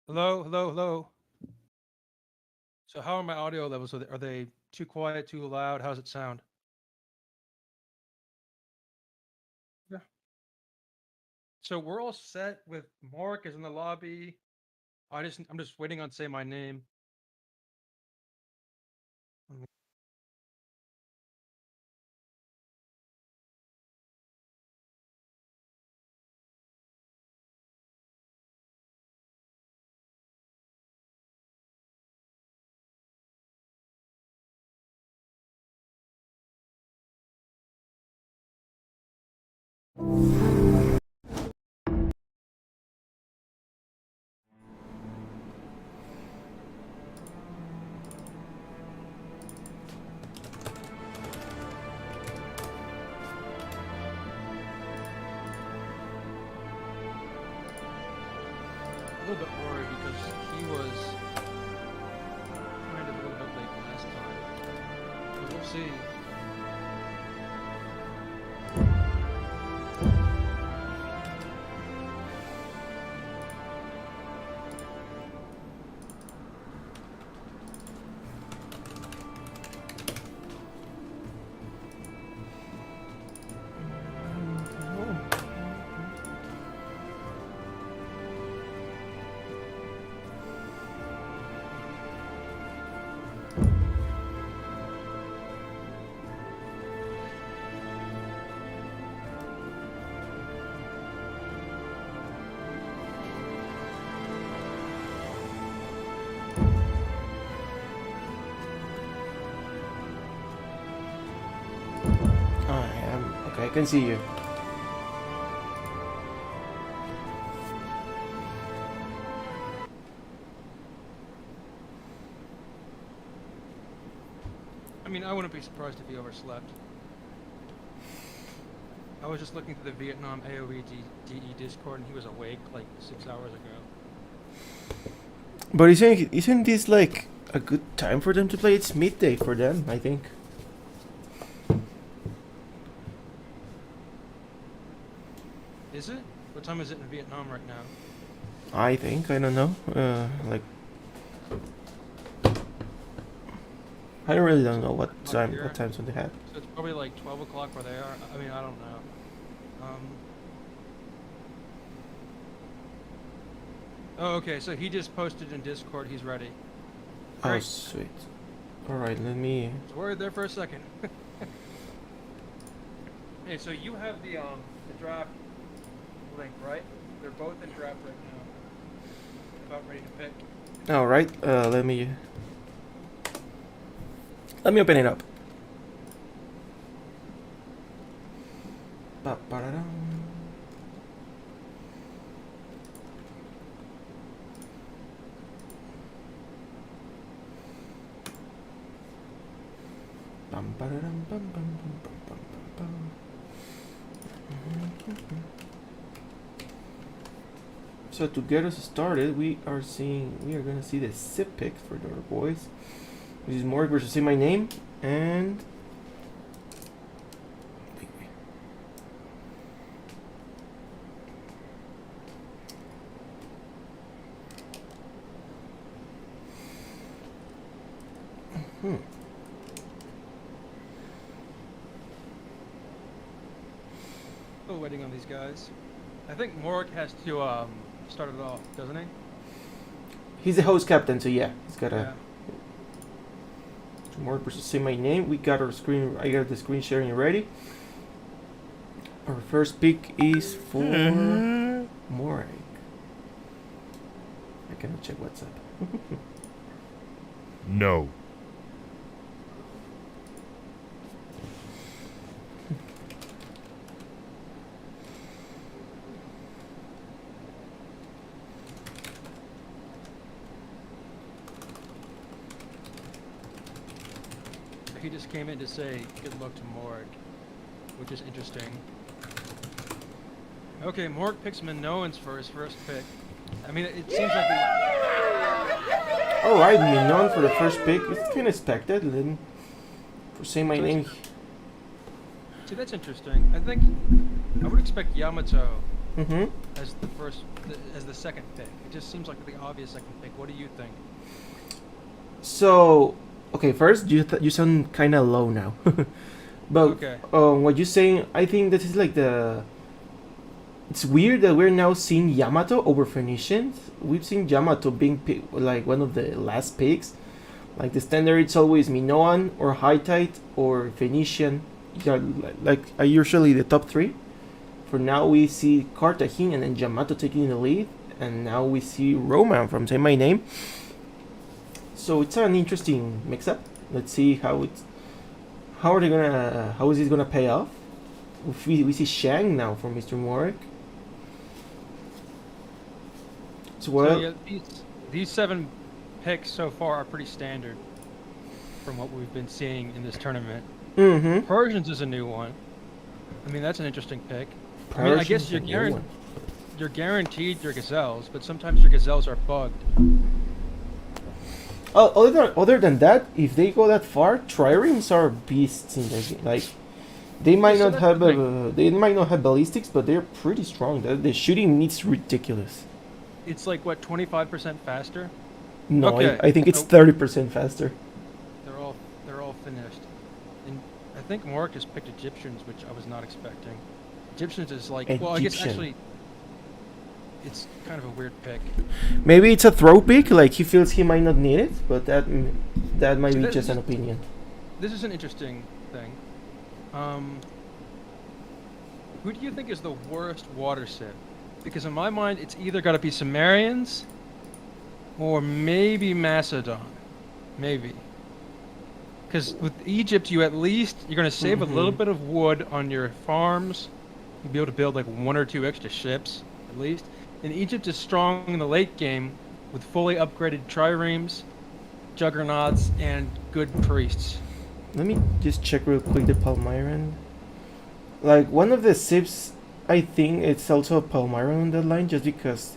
Hello, hello, hello. So how are my audio levels? Are they too quiet, too loud? How's it sound? Yeah. So we're all set with Mark is in the lobby. I'm just waiting on say my name. A little bit worried because he was kind of a little bit late last time. But we'll see. Okay, I can see you. I mean, I wouldn't be surprised if he overslept. I was just looking through the Vietnam AOEDE Discord and he was awake like 6 hours ago. But isn't this like a good time for them to play? It's midday for them, I think. Is it? What time is it in Vietnam right now? I think, I don't know. Like I really don't know what times when they had. So it's probably like 12 o'clock where they are. I mean, I don't know. Oh, okay. So he just posted in Discord. He's ready. Great. Oh, sweet. All right, let me. I was worried there for a second. Hey, so you have the draft link, right? They're both in draft right now. About ready to pick. All right. Let me open it up. Ba-ba-da-dum. So to get us started, we are gonna see the SIP pick for the boys. This is MrMorec versus Saymyname and Still waiting on these guys. I think MrMorec has to start it off, doesn't he? He's the host captain, so yeah, he's gotta. Yeah. MrMorec versus Saymyname. We got our screen. I got the screen sharing ready. Our first pick is for MrMorec. I cannot check what's up. No. He just came in to say good luck to MrMorec, which is interesting. Okay, MrMorec picks Minoans for his first pick. I mean, it seems like Alright, Minon for the first pick. It's kind of expected. And then for Saymyname. See, that's interesting. I think I would expect Yamato as the second pick. It just seems like the obvious second pick. What do you think? So, okay, first you sound kind of low now, but Okay. what you're saying, I think this is like the. It's weird that we're now seeing Yamato over Phoenicians. We've seen Yamato being like one of the last picks. Like the standard, it's always Minoan or Hittite or Phoenician. Yeah, like usually the top three. For now, we see Cartagena and then Yamato taking the lead, and now we see Roman from Saymyname. So it's an interesting mix-up. Let's see how is it gonna pay off? We see Shang now from MrMorec. So yeah, these 7 picks so far are pretty standard from what we've been seeing in this tournament. Persians is a new one. I mean, that's an interesting pick. I mean, I guess you're guaranteed your gazelles, but sometimes your gazelles are bugged. Other than that, if they go that far, triremes are beasts in this game. Like they might not have ballistics, but they're pretty strong. The shooting is ridiculous. It's like what, 25% faster? No, okay. I think it's 30% faster. They're all finished. And I think Morec just picked Egyptians, which I was not expecting. Egyptians is like, well, I guess actually it's kind of a weird pick. Maybe it's a throw pick, like he feels he might not need it, but that might be just an opinion. This is an interesting thing. Who do you think is the worst water sip? Because in my mind, it's either got to be Sumerians or maybe Macedon. Maybe. Because with Egypt, you're going to save a little bit of wood on your farms. You'll be able to build like 1 or 2 extra ships, at least. And Egypt is strong in the late game with fully upgraded triremes, juggernauts, and good priests. Let me just check real quick the Palmyran. Like, one of the sips, I think it's also a Palmyran on that line, just because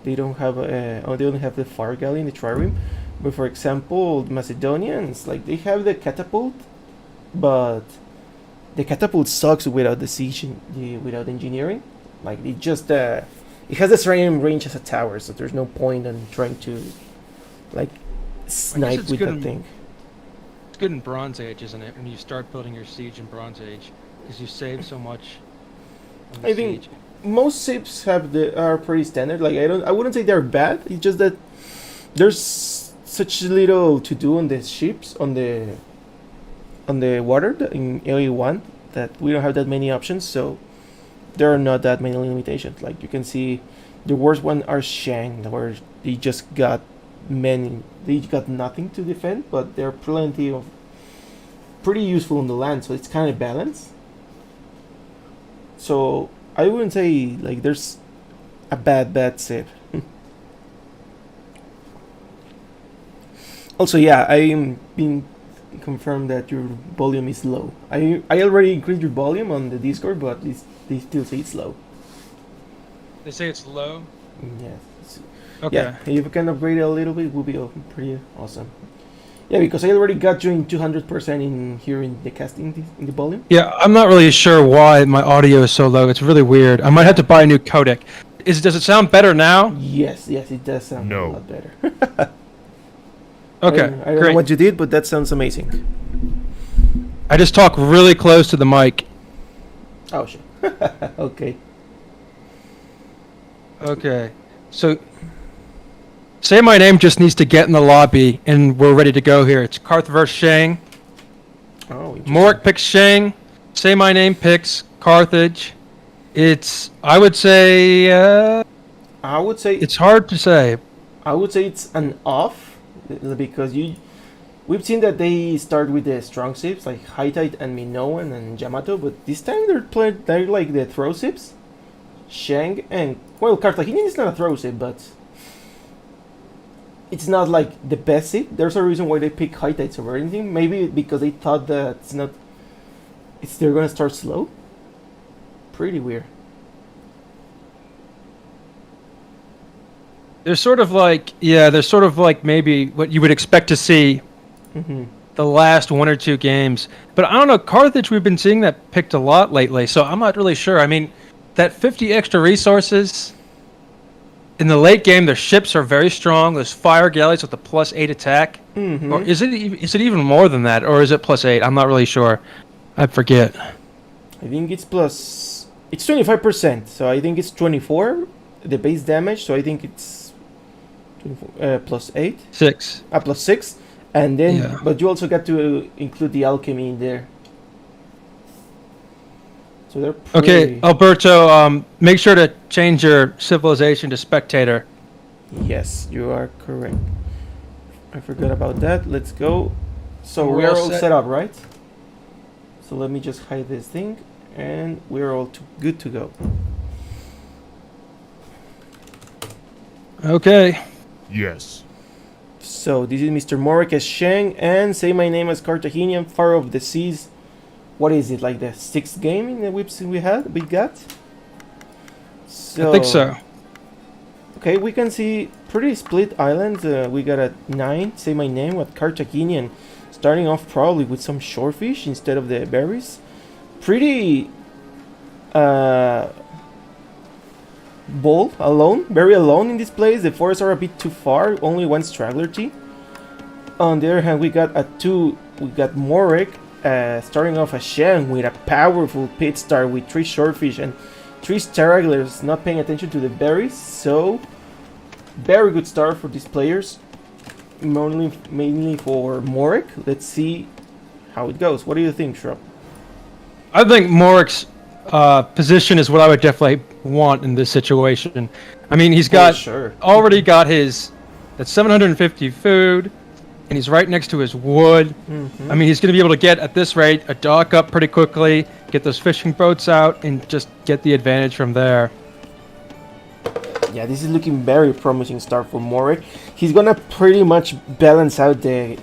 they don't have they only have the fire galley in the trireme. But for example, the Macedonians, like, they have the catapult, but the catapult sucks without the siege, without engineering. Like, it just it has the same range as a tower, so there's no point in trying to like snipe with that thing. It's good in Bronze Age, isn't it? When you start building your siege in Bronze Age, because you save so much. I think most sips are pretty standard. Like, I wouldn't say they're bad. It's just that there's such little to do on the ships on the water in AOE1 that we don't have that many options. So there are not that many limitations. Like, you can see the worst one are Shang, where they just got nothing to defend, but there are plenty of pretty useful on the land, so it's kind of balanced. So I wouldn't say like there's a bad sip. Also, yeah, I'm being confirmed that your volume is low. I already increased your volume on the Discord, but they still say it's low. They say it's low? Yes. Okay. Yeah, if you can upgrade it a little bit, it would be pretty awesome. Yeah, because I already got you in 200% in here in the casting, in the volume. Yeah, I'm not really sure why my audio is so low. It's really weird. I might have to buy a new codec. Does it sound better now? Yes, it does sound a lot better. Okay, I don't know what you did, but that sounds amazing. I just talk really close to the mic. Oh, shit. Okay. Okay, so Saymyname just needs to get in the lobby, and we're ready to go here. It's Karth vs. Shang. Oh, Morec picks Shang. Saymyname picks Carthage. I would say it's hard to say. I would say it's an off, because we've seen that they start with the strong ships like Hittite and Minoan and Yamato, but this time they're like the throw ships. Shang and Cartagena is not a throw ship, but it's not like the best ship. There's a reason why they pick Hittites over anything. Maybe because they thought that they're gonna start slow. Pretty weird. They're sort of like maybe what you would expect to see the last 1 or 2 games. But I don't know, Carthage, we've been seeing that picked a lot lately, so I'm not really sure. I mean, that 50 extra resources. In the late game, their ships are very strong. There's fire galleys with a +8 attack. Mm-hmm. Or is it even more than that? Or is it +8? I'm not really sure. I forget. I think it's plus. It's 25%. So I think it's 24. The base damage. So I think it's 24, +8. 6. +6. And then, Yeah. but you also got to include the alchemy in there. So they're pretty... Okay, Alberto, make sure to change your civilization to spectator. Yes, you are correct. I forgot about that. Let's go. So We're we're all all set. set up, right? So let me just hide this thing, and we're all good to go. Okay. Yes. So this is MrMorec as Shang, and Saymyname as Carthaginian, Pharaoh of the Seas. What is it, like the 6th game in the whips we got? So, I think so. Okay, we can see pretty split islands. We got a 9, Saymyname with Carthaginian, starting off probably with some shorefish instead of the berries. Pretty bold, very alone in this place. The forests are a bit too far, only one straggler T. On the other hand, we got a 2, we got Morec, starting off a Shen with a powerful pit start with 3 shortfish and 3 stragglers not paying attention to the berries. So, very good start for these players, mainly for Morec. Let's see how it goes. What do you think, Shrub? I think Morec's position is what I would definitely want in this situation. I mean, he's got already got his that's 750 food, and he's right next to his wood. I mean, he's going to be able to get, at this rate, a dock up pretty quickly, get those fishing boats out, and just get the advantage from there. Yeah, this is looking very promising start for Morec. He's gonna pretty much balance out the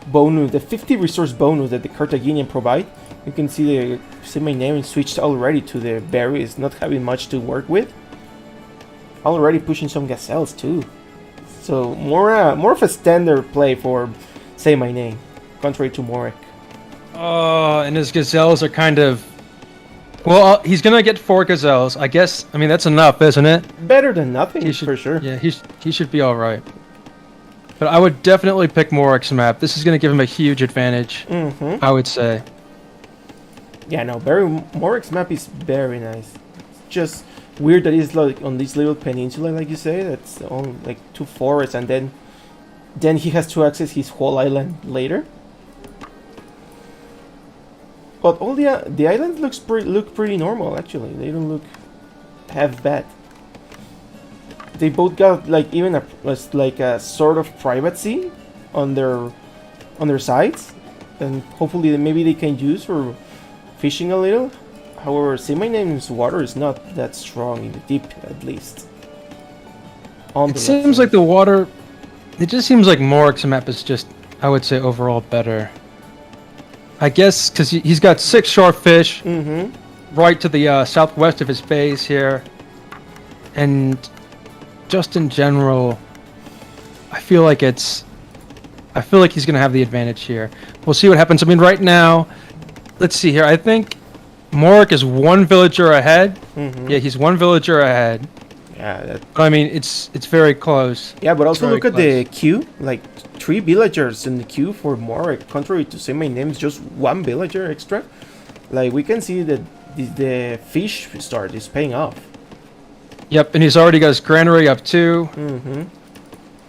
bonus, the 50 resource bonus that the Carthaginian provide. You can see the Saymyname switched already to the berries, not having much to work with. Already pushing some gazelles too. So more of a standard play for Saymyname, contrary to Morec. Oh, and his gazelles are kind of... Well, he's going to get 4 gazelles. I guess, I mean, that's enough, isn't it? Better than nothing, He should, for sure. Yeah, he should be alright. But I would definitely pick Morec's map. This is going to give him a huge advantage, I would say. Yeah, no, Morec's map is very nice. It's just weird that it's like on this little peninsula, like you say, that's on like 2 forests, and then he has to access his whole island later. But all the islands look pretty normal actually. They don't look half bad. They both got like even a sort of privacy on their sides, and hopefully maybe they can use for fishing a little. However, Saymyname's water is not that strong in the deep, at least. It seems like the water... It just seems like Morec's map is just, I would say, overall better. I guess because he's got 6 short fish right to the southwest of his base here. And just in general, I feel like he's going to have the advantage here. We'll see what happens. I mean, right now, let's see here. I think Morec is 1 villager ahead. Yeah, he's 1 villager ahead. Yeah, but I mean, it's very close. Yeah, but also look at close. the queue. Like 3 villagers in the queue for Morec. Contrary to Saymyname's just 1 villager extra. Like we can see that the fish start is paying off. Yep, and he's already got his granary up too.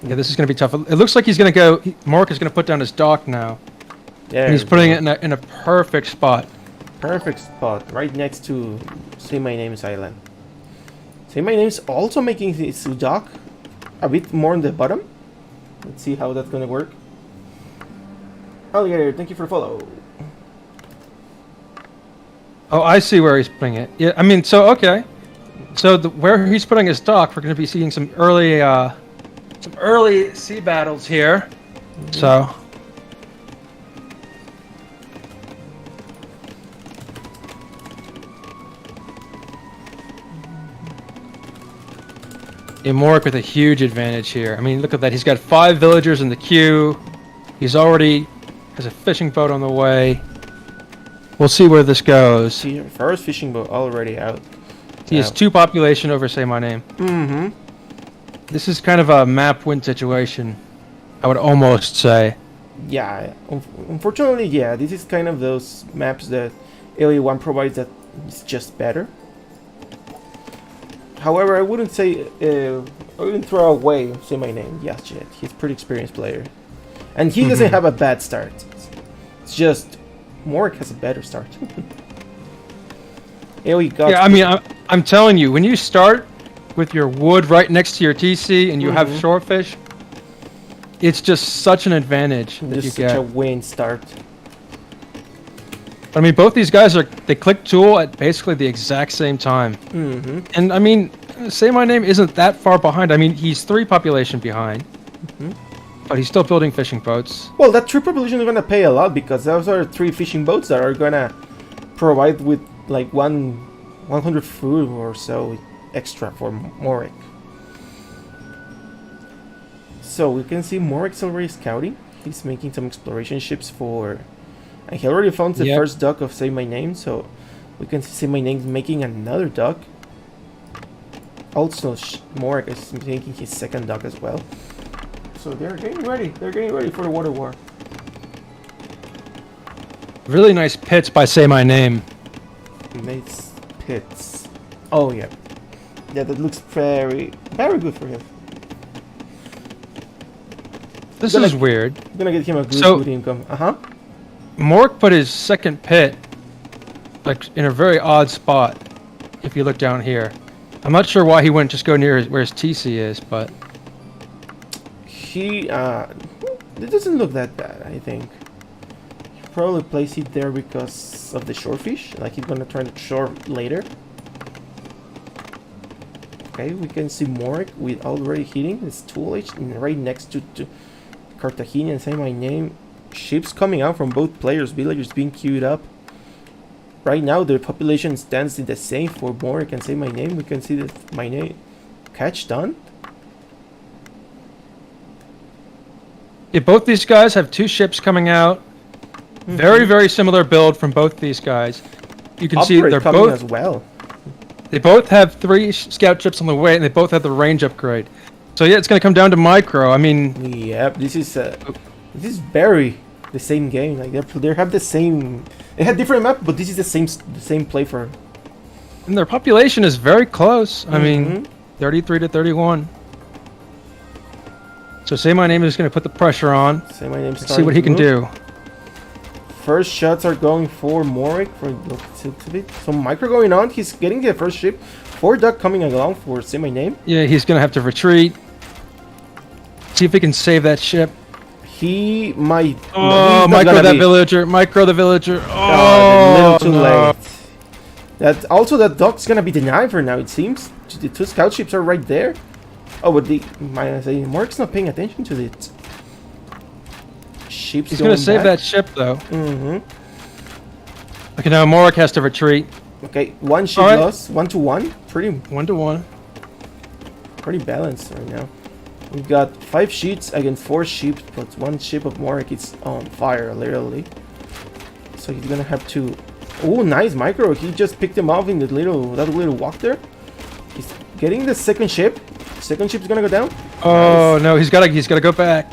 Yeah, this is going to be tough. It looks like he's going to go... Morec is going to put down his dock now. Yeah, and he's putting it in a perfect spot. Perfect spot, right next to Saymyname's island. Saymyname's also making his dock a bit more on the bottom. Let's see how that's going to work. Alligator, thank you for follow. Oh, I see where he's putting it. Yeah, I mean, so, okay. So where he's putting his dock, we're going to be seeing some early sea battles here. So... Morec with a huge advantage here. I mean, look at that. He's got 5 villagers in the queue. He's already has a fishing boat on the way. We'll see where this goes. See, first fishing boat already out. He has 2 population over Saymyname. Mm-hmm. This is kind of a map win situation, I would almost say. Yeah, unfortunately, yeah, this is kind of those maps that AOE1 provides that is just better. However, I wouldn't say, I wouldn't throw away Saymyname just yet. He's a pretty experienced player. And he doesn't have a bad start. It's just, MrMorec has a better start. AOE got... Yeah, I mean, I'm telling you, when you start with your wood right next to your TC and you have shortfish, it's just such an advantage that you get. Such a win start. I mean, both these guys they click tool at basically the exact same time. And I mean, Saymyname isn't that far behind. I mean, he's 3 population behind, but he's still building fishing boats. Well, that 3 population is gonna pay a lot because those are 3 fishing boats that are gonna provide with like 100 food or so extra for MrMorec. So we can see MrMorec's already scouting. He's making some exploration ships for... And he already found the first dock of Saymyname, so we can see Saymyname making another dock. Also, MrMorec is making his second dock as well. So they're getting ready. They're getting ready for the water war. Really nice pits by Saymyname. Nice pits. Oh yeah. Yeah, that looks very, very good for him. This is weird. I'm gonna get him a good income. MrMorec put his second pit like in a very odd spot. If you look down here, I'm not sure why he wouldn't just go near where his TC is, but he it doesn't look that bad. I think he probably placed it there because of the shorefish. Like he's gonna try to shore later. Okay, we can see MrMorec with already hitting his toolage right next to Cartagena. Saymyname. Ships coming out from both players. Villagers being queued up. Right now, the population stands in the same for MrMorec and Saymyname. We can see that Saymyname catch done. Yeah, both these guys have 2 ships coming out. Very, very similar build from both these guys. You can see they're both as well. They both have 3 scout ships on the way, and they both have the range upgrade. So yeah, it's going to come down to micro. I mean, yep, this is very the same game. Like they have the same. They had different map, but this is the same play for. And their population is very close. I mean, 33 to 31. So Saymyname is going to put the pressure on. Saymyname see what he can do. First shots are going for MrMorec so micro going on. He's getting the first ship. 4 duck coming along for Saymyname. Yeah, he's going to have to retreat. See if he can save that ship. He might. Oh, micro that villager. Micro the villager. Oh, a little too late. That dock's gonna be denied for now. It seems the 2 scout ships are right there. Oh, but MrMorec's not paying attention to it. Ships. He's gonna save that ship though. Okay, now MrMorec has to retreat. Okay, 1 ship lost. 1 to 1. Pretty 1 to 1. Pretty balanced right now. We've got 5 ships against 4 ships, but 1 ship of MrMorec is on fire, literally. So he's gonna have to... Oh, nice micro. He just picked him off in that little walk there. He's getting the second ship. Second ship's gonna go down. Oh, nice. No, he's gotta go back.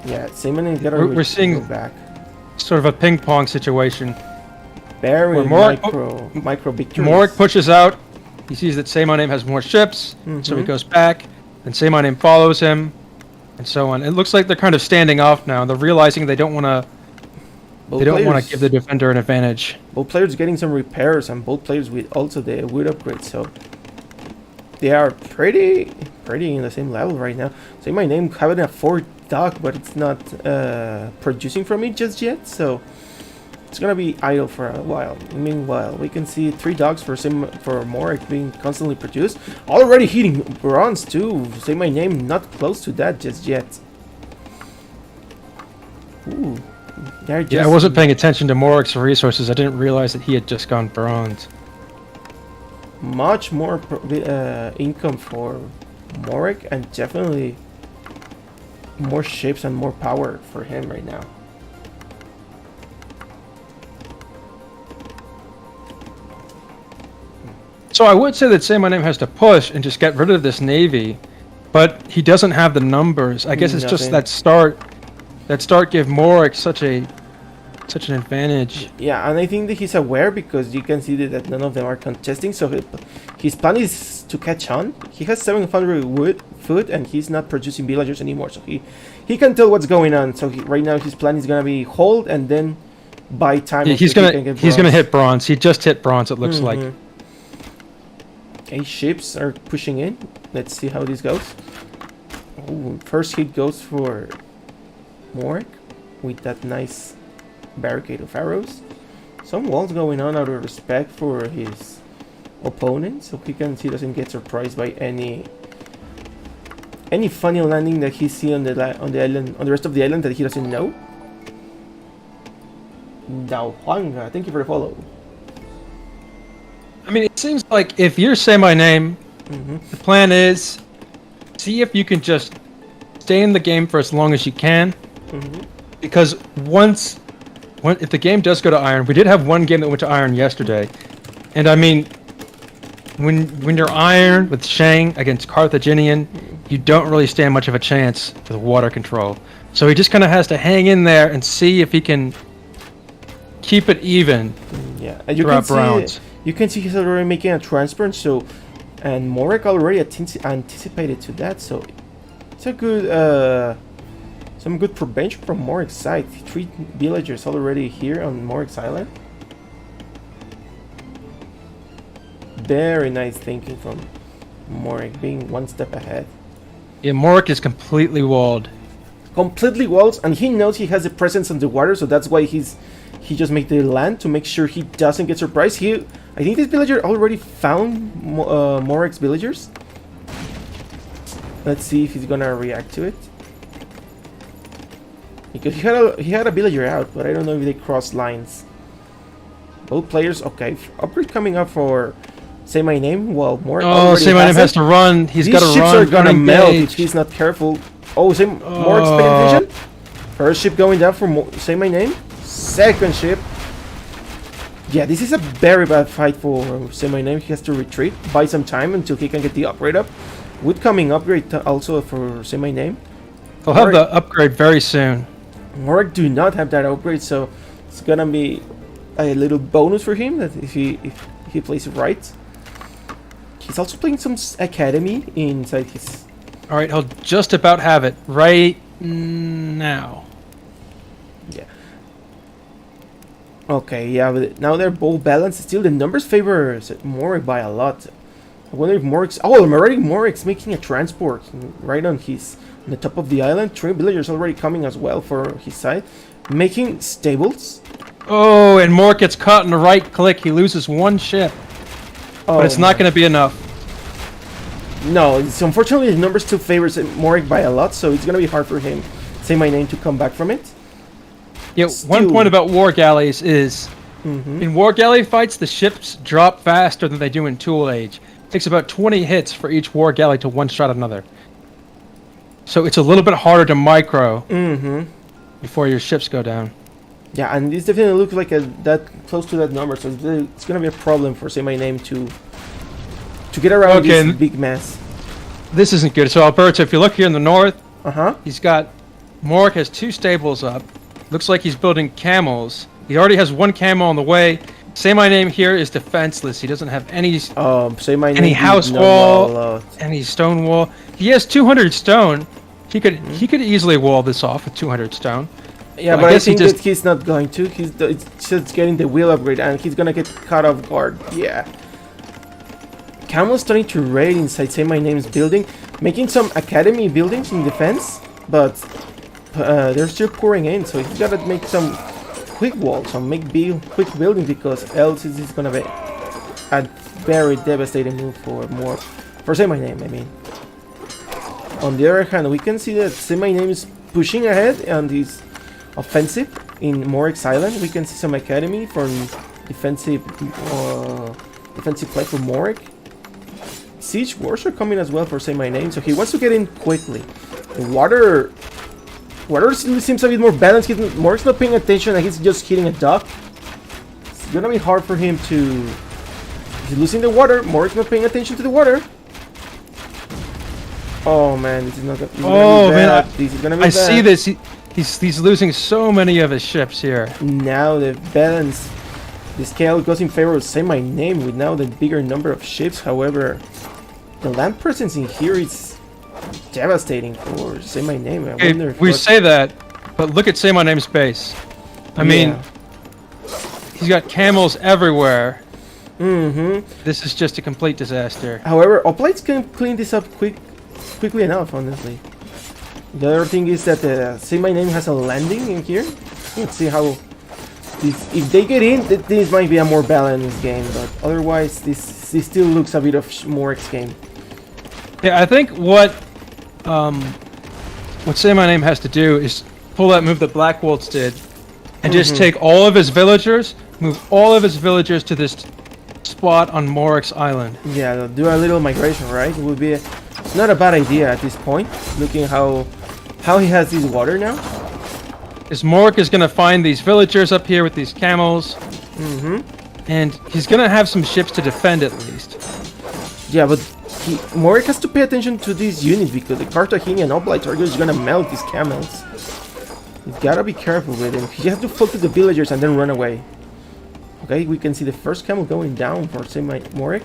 Yeah, Saymyname's gotta we're seeing go back. Sort of a ping pong situation. Very micro victories. MrMorec pushes out. He sees that Saymyname has more ships, so he goes back. And Saymyname follows him, and so on. It looks like they're kind of standing off now. They're realizing they don't want to. They don't want to give the defender an advantage. Both players getting some repairs, and both players with also the wood upgrade. So they are pretty in the same level right now. Saymyname having a 4 dock, but it's not producing from it just yet. So it's gonna be idle for a while. Meanwhile, we can see 3 docks for MrMorec being constantly produced. Already hitting bronze too. Saymyname not close to that just yet. Ooh, yeah, I wasn't paying attention to MrMorec's resources. I didn't realize that he had just gone bronze. Much more income for MrMorec, and definitely more ships and more power for him right now. So I would say that Saymyname has to push and just get rid of this navy, but he doesn't have the numbers. I guess it's just Nothing. that start. That start gave MrMorec such an advantage. Yeah, and I think that he's aware because you can see that none of them are contesting. So his plan is to catch on. He has 700 food and he's not producing villagers anymore. So he can tell what's going on. So right now his plan is gonna be hold and then buy time. Yeah, he's gonna hit bronze. He just hit bronze. It looks like. 8 ships are pushing in. Let's see how this goes. Oh, first hit goes for MrMorec with that nice barricade of arrows. Some walls going on out of respect for his opponent, so he doesn't get surprised by any funny landing that he see on the island, on the rest of the island that he doesn't know. Dao Huanga, thank you for the follow. I mean, it seems like if you're Saymyname, the plan is see if you can just stay in the game for as long as you can, because if the game does go to iron, we did have one game that went to iron yesterday, and I mean, when you're iron with Shang against Carthaginian, you don't really stand much of a chance with water control. So he just kind of has to hang in there and see if he can keep it even. Yeah, throughout rounds. You can see he's already making a transfer, so and MrMorec already anticipated to that, so it's a good some good prevention from MrMorec's side. 3 villagers already here on MrMorec's island. Very nice thinking from MrMorec, being one step ahead. Yeah, MrMorec is completely walled. Completely walls, and he knows he has a presence on the water, so that's why he just made the land to make sure he doesn't get surprised. I think this villager already found MrMorec's villagers. Let's see if he's gonna react to it. Because he had a villager out, but I don't know if they crossed lines. Both players, okay. Upgrade coming up for Saymyname. Well, MrMorec. Oh, Saymyname has to run. He's got to run. These ships are gonna melt if he's not careful. Oh, MrMorec's paying attention. First ship going down for Saymyname. Second ship. Yeah, this is a very bad fight for Saymyname. He has to retreat, buy some time until he can get the upgrade up. Wood coming upgrade also for Saymyname. He'll have the upgrade very soon. MrMorec do not have that upgrade, so it's gonna be a little bonus for him that if he plays it right. He's also playing some academy inside his. All right, he'll just about have it right now. Yeah. Okay, yeah, but now they're both balanced. Still, the numbers favor MrMorec by a lot. I wonder if MrMorec's. Oh, MrMorec's making a transport right on the top of the island. 3 villagers already coming as well for his side, making stables. Oh, and MrMorec gets caught in the right click. He loses 1 ship, but it's not going to be enough. No, unfortunately the numbers still favors MrMorec by a lot, so it's going to be hard for him, Saymyname, to come back from it. Yeah, one point about war galleys is, in war galley fights, the ships drop faster than they do in Tool Age. It takes about 20 hits for each war galley to one-shot another. So it's a little bit harder to micro before your ships go down. Yeah, and this definitely looks like that close to that number, so it's going to be a problem for Saymyname to get around this big mess. This isn't good. So Alberto, if you look here in the north, he's got MrMorec has 2 stables up. Looks like he's building camels. He already has 1 camel on the way. Saymyname here is defenseless. He doesn't have any house wall, any stone wall. He has 200 stone. He could easily wall this off with 200 stone. Yeah, but I think that he's not going to. It's just getting the wheel upgrade, and he's gonna get caught off guard. Yeah. Camel's starting to raid inside Saymayname's building, making some academy buildings in defense, but they're still pouring in, so he's gotta make some quick walls, quick building, because else it's gonna be a very devastating move for Saymyname, I mean. On the other hand, we can see that Saymyname is pushing ahead on this offensive in MrMorec's island. We can see some academy from defensive play for MrMorec. Siege wars are coming as well for Saymyname, so he wants to get in quickly. The water seems a bit more balanced. MrMorec's not paying attention, and he's just hitting a dock. It's gonna be hard for him to He's losing the water. MrMorec not paying attention to the water. Oh man, this is not gonna, Oh man, this is gonna be I bad. see this. He's losing so many of his ships here. Now the balance, the scale goes in favor of Saymyname with now the bigger number of ships. However, the land presence in here is devastating for Saymyname. I Okay, wonder if we say that, but look at Saymyname's base. I mean, he's got camels everywhere. This is just a complete disaster. However, Hoplites can clean this up quickly enough, honestly. The other thing is that Saymyname has a landing in here. Let's see how this, if they get in, this might be a more balanced game, but otherwise this still looks a bit of MrMorec's game. Yeah, I think what Saymynaime has to do is pull that move that Black Wolves did, and just take all of his villagers, move all of his villagers to this spot on MrMorec's island. Yeah, do a little migration, right? It would be not a bad idea at this point, looking how he has this water now. Is MrMorec is gonna find these villagers up here with these camels, and he's gonna have some ships to defend at least. Yeah, but MrMorec has to pay attention to this unit because the Carthaginian Hoplites are just gonna melt these camels. He's gotta be careful with him. He has to focus the villagers and then run away. Okay, we can see the first camel going down for MrMorec.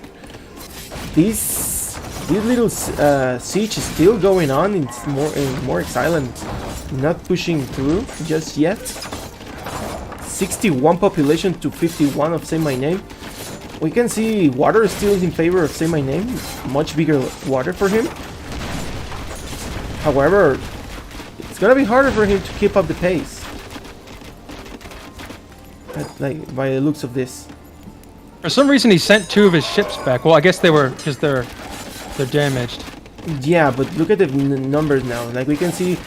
This little siege is still going on in MrMorec's island, not pushing through just yet. 61 population to 51 of Saymyname. We can see water is still in favor of Saymyname, much bigger water for him. However, it's gonna be harder for him to keep up the pace. Like by the looks of this. For some reason, he sent 2 of his ships back. Well, I guess they were because they're damaged. Yeah, but look at the numbers now. Like we can see,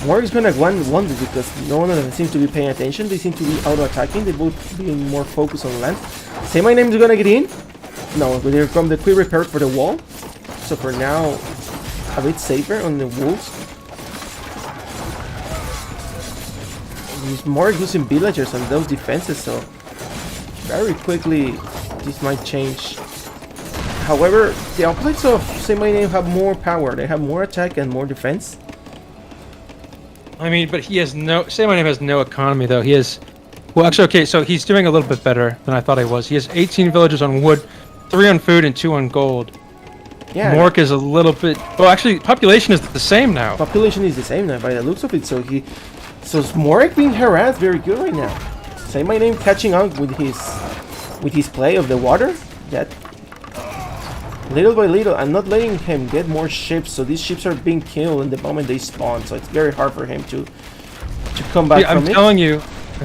MrMorec is gonna won this because no one of them seems to be paying attention. They seem to be auto-attacking. They both being more focused on land. Saymyname is gonna get in. No, but here come the quick repair for the wall. So for now, a bit safer on the wolves. MrMorec losing villagers on those defenses, so very quickly this might change. However, the Hoplites of Saymyname have more power. They have more attack and more defense. I mean, but he has no. Saymynaime has no economy though. He has. Well, actually, okay. So he's doing a little bit better than I thought he was. He has 18 villagers on wood, 3 on food, and 2 on gold. Yeah. MrMorec is a little bit. Well, actually, population is the same now. Population is the same now by the looks of it. So MrMorec being harassed very good right now. Saymyname catching on with his play of the water. That little by little, and not letting him get more ships. So these ships are being killed in the moment they spawn. So it's very hard for him to come back from it. I'm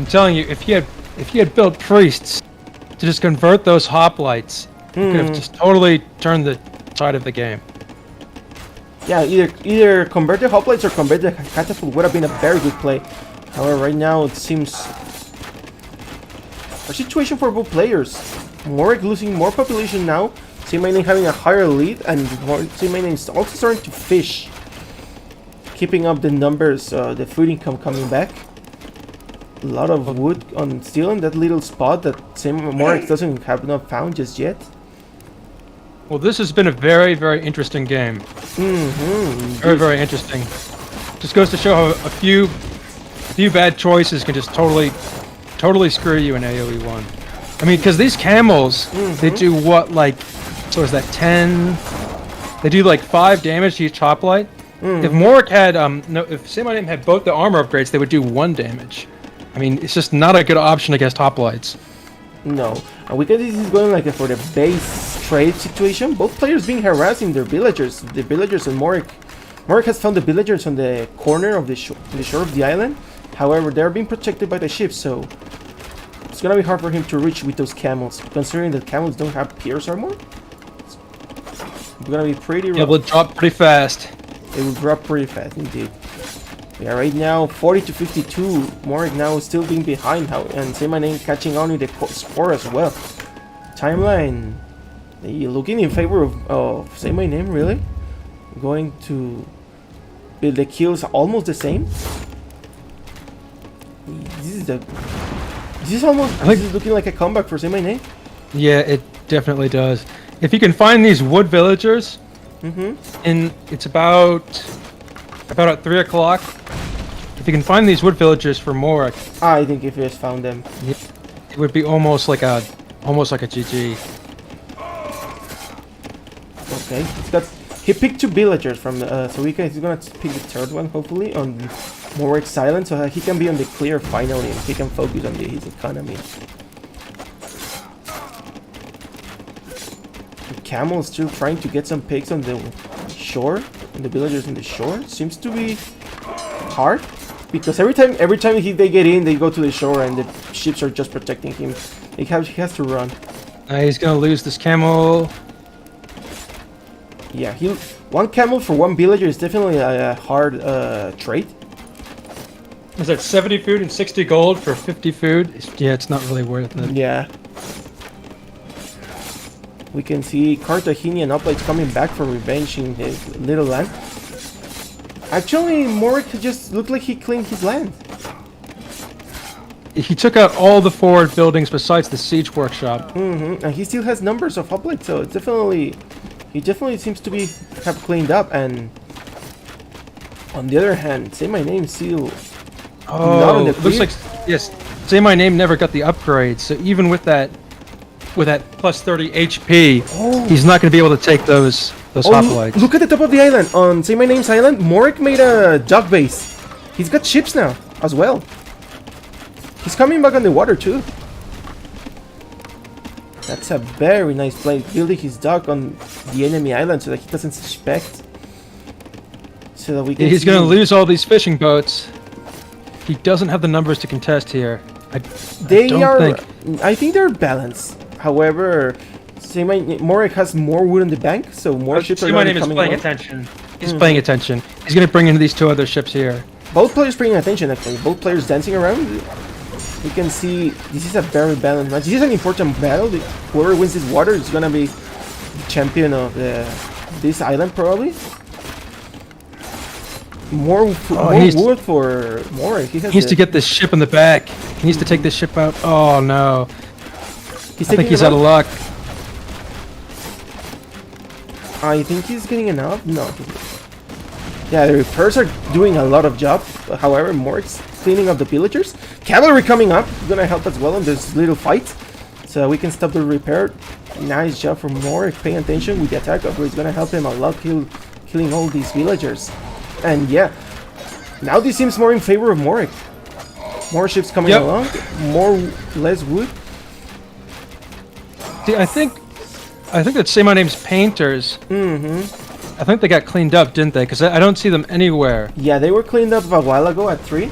telling you, if he had built priests to just convert those hoplites, he could have just totally turned the tide of the game. Yeah, either convert the hoplites or convert the catapult would have been a very good play. However, right now it seems a situation for both players. MrMorec losing more population now. Saymyname having a higher lead, and Saymyname is also starting to fish, keeping up the numbers. The food income coming back. A lot of wood on still in that little spot that MrMorec doesn't have not found just yet. Well, this has been a very, very interesting game. Very, very interesting. Just goes to show how a few bad choices can just totally screw you in AOE1. I mean, because these camels, they do what, like, so is that 10? They do like 5 damage to each hoplite. If MrMorec had, if Saymyname had both the armor upgrades, they would do 1 damage. I mean, it's just not a good option against hoplites. No, and we can see this is going like for the base trade situation. Both players being harassing their villagers. The villagers and MrMorec has found the villagers on the corner of the shore of the island. However, they're being protected by the ships, so it's gonna be hard for him to reach with those camels. Considering that camels don't have pierce armor, it's gonna be pretty rough. Yeah, will drop pretty fast. It will drop pretty fast indeed. Yeah, right now 40 to 52. MrMorec now still being behind, and Saymyname catching on with the score as well. Timeline, looking in favor of Saymyname, really. Going to build the kills almost the same. This is looking like a comeback for Saymyname. Yeah, definitely does. If you can find these wood villagers, and it's about at 3 o'clock. If you can find these wood villagers for MrMorec, I think if he has found them. it would be almost like a GG. Okay, he picked 2 villagers from so he's gonna pick the third one hopefully on MrMorec's island so that he can be on the clear finally and he can focus on his economy. The camel is still trying to get some pigs on the shore, and the villagers on the shore. Seems to be hard because every time they get in, they go to the shore and the ships are just protecting him. He has to run. He's gonna lose this camel. Yeah, one camel for 1 villager is definitely a hard trade. Is that 70 food and 60 gold for 50 food? Yeah, it's not really worth it. Yeah. We can see Carthaginian uplights coming back for revenge in his little land. Actually, MrMorec just looked like he cleaned his land. He took out all the forward buildings besides the siege workshop. And he still has numbers of uplights, so it's definitely... He definitely seems to have cleaned up, and... On the other hand, Saymyname still... not on the looks like... Yes, Saymyname never got the upgrade, so even with that plus 30 HP, he's not going to be able to take those hoplites. Look at the top of the island. On Saymyname's island, MrMorec made a dock base. He's got ships now, as well. He's coming back on the water, too. That's a very nice place, building his dock on the enemy island so that he doesn't suspect. So that we can He's going to lose all these fishing boats. He doesn't have the numbers to contest here. I think they're balanced. However, MrMorec has more wood on the bank, so more ships are going to be coming playing attention. He's paying attention. He's going to bring in these 2 other ships here. Both players paying attention, actually. Both players dancing around. We can see this is a very balanced match. This is an important battle. Whoever wins this water is going to be the champion of this island, probably. More wood for MrMorec. He needs to get this ship in the back. He needs to take this ship out. Oh, no. I think he's out of luck. I think he's getting enough. No. Yeah, the repairs are doing a lot of job. However, MrMorec's cleaning up the villagers. Cavalry coming up. Gonna help as well in this little fight. So we can stop the repair. Nice job from MrMorec. Paying attention with the attack upgrade. It's gonna help him a lot killing all these villagers. And yeah, now this seems more in favor of MrMorec. More ships coming along. Less wood. See, I think that Saymayname's painters. I think they got cleaned up, didn't they? Because I don't see them anywhere. Yeah, they were cleaned up a while ago at 3.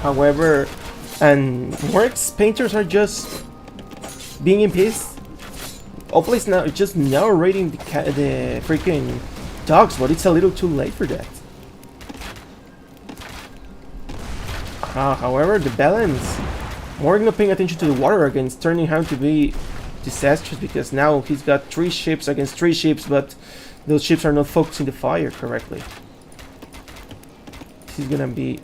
However, and MrMorec's painters are just being in peace. Hopefully, now just narrating the freaking dogs, but it's a little too late for that. However, the balance. MrMorec not paying attention to the water again. It's turning out to be disastrous because now he's got 3 ships against 3 ships, but those ships are not focusing the fire correctly. This is gonna be...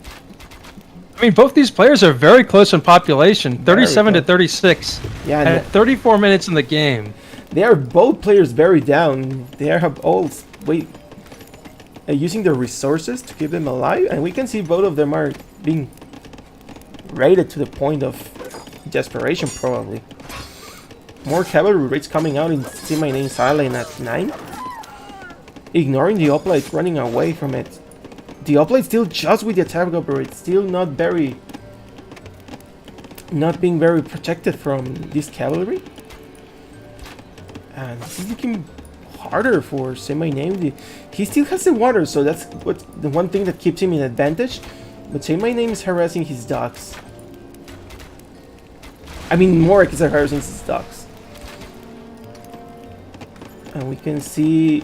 I mean, both these players are very close in population, 37 to 36. Yeah, and 34 minutes in the game. They are both players very down. They have all using their resources to keep them alive, and we can see both of them are being raided to the point of desperation, probably. More cavalry raids coming out in Saymyname's island at 9. Ignoring the hoplite, running away from it. The hoplite still just with the attack upgrade, still not being very protected from this cavalry. And this is looking harder for Saymyname. He still has the water, so that's the one thing that keeps him in advantage. But Saymyname is harassing his docks. I mean, MrMorec is harassing his docks. And we can see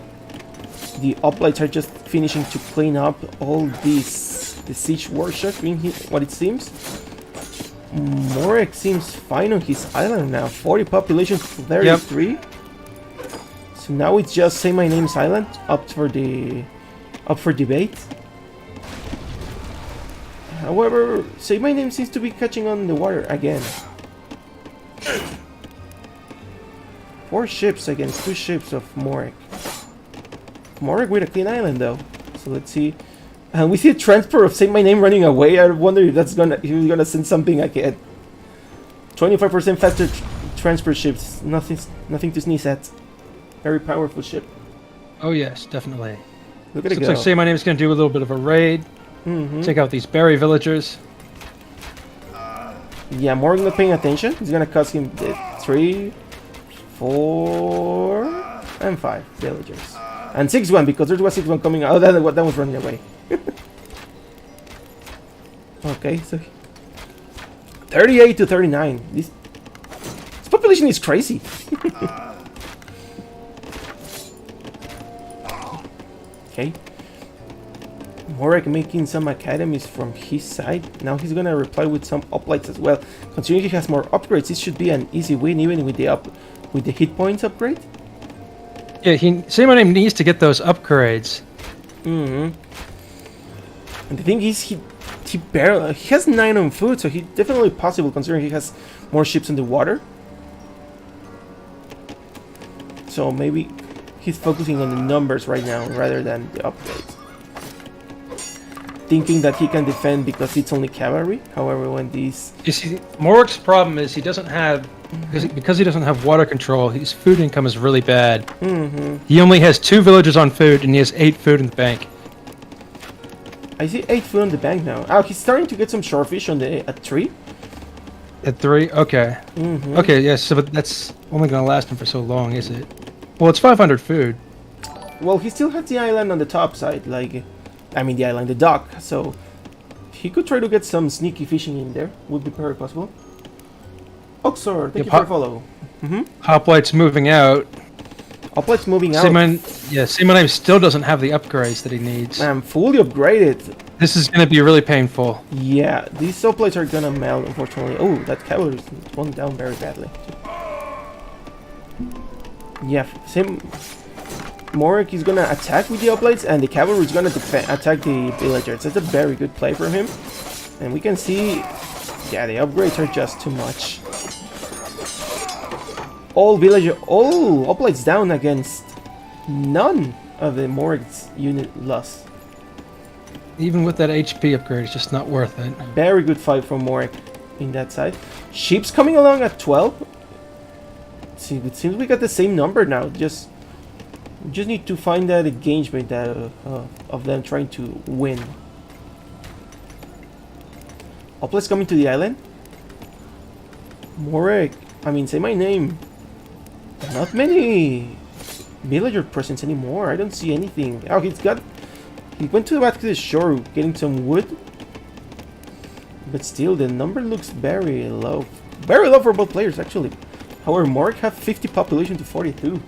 the hoplites are just finishing to clean up all the siege workshop in what it seems. MrMorec seems fine on his island now. 40 population, 33. Yep. So now it's just Saymyname's island up for debate. However, Saymyname seems to be catching on the water again. 4 ships against 2 ships of MrMorec. MrMorec with a clean island though. So let's see. We see a transport of Saymyname running away. I wonder if that's if he's gonna send something ahead. 25% faster transport ships. Nothing to sneeze at. Very powerful ship. Oh yes, definitely. Look at it Looks go. like Saymyname is going to do a little bit of a raid. Take out these berry villagers. Yeah, Morgan not paying attention. He's gonna cost him 3, 4, and 5 villagers. And 6-1 because there was 6-1 coming out. Oh, that was running away. Okay, so 38 to 39. This population is crazy. Okay. MrMorec making some academies from his side. Now he's gonna reply with some uplights as well. Considering he has more upgrades, this should be an easy win even with the hit points upgrade. Yeah, Saymyname needs to get those upgrades. And the thing is, he has 9 on food, so he definitely possible considering he has more ships in the water. So maybe he's focusing on the numbers right now rather than the upgrades. Thinking that he can defend because it's only cavalry. However, when these... You see, MrMorec's problem is he doesn't have... Because he doesn't have water control, his food income is really bad. He only has 2 villagers on food, and he has 8 food in the bank. I see 8 food on the bank now. Oh, he's starting to get some shorefish on at 3. At 3? Okay. Okay, yes, so but that's only going to last him for so long, is it? Well, it's 500 food. Well, he still has the island on the top side, like... I mean the island, the dock, so... He could try to get some sneaky fishing in there. Would be very possible. Oxor, thank you for a follow. Hoplite's moving out. Hoplite's moving out. Saymyname still doesn't have the upgrades that he needs. I'm fully upgraded. This is going to be really painful. Yeah, these hoplites are gonna melt, unfortunately. Oh, that cavalry is going down very badly. Yeah, MrMorec is gonna attack with the hoplites, and the cavalry is gonna attack the villagers. That's a very good play from him. And we can see, yeah, the upgrades are just too much. All hoplites down against none of the MrMorec's unit lost. Even with that HP upgrade, it's just not worth it. Very good fight from MrMorec in that side. Sheep's coming along at 12. See, it seems we got the same number now. We just need to find that engagement of them trying to win. Hoplites coming to the island. MrMorec, Saymyname. Not many villager presence anymore. I don't see anything. Oh, he went back to the shore getting some wood. But still, the number looks very low. Very low for both players, actually. However, MrMorec have 50 population to 42.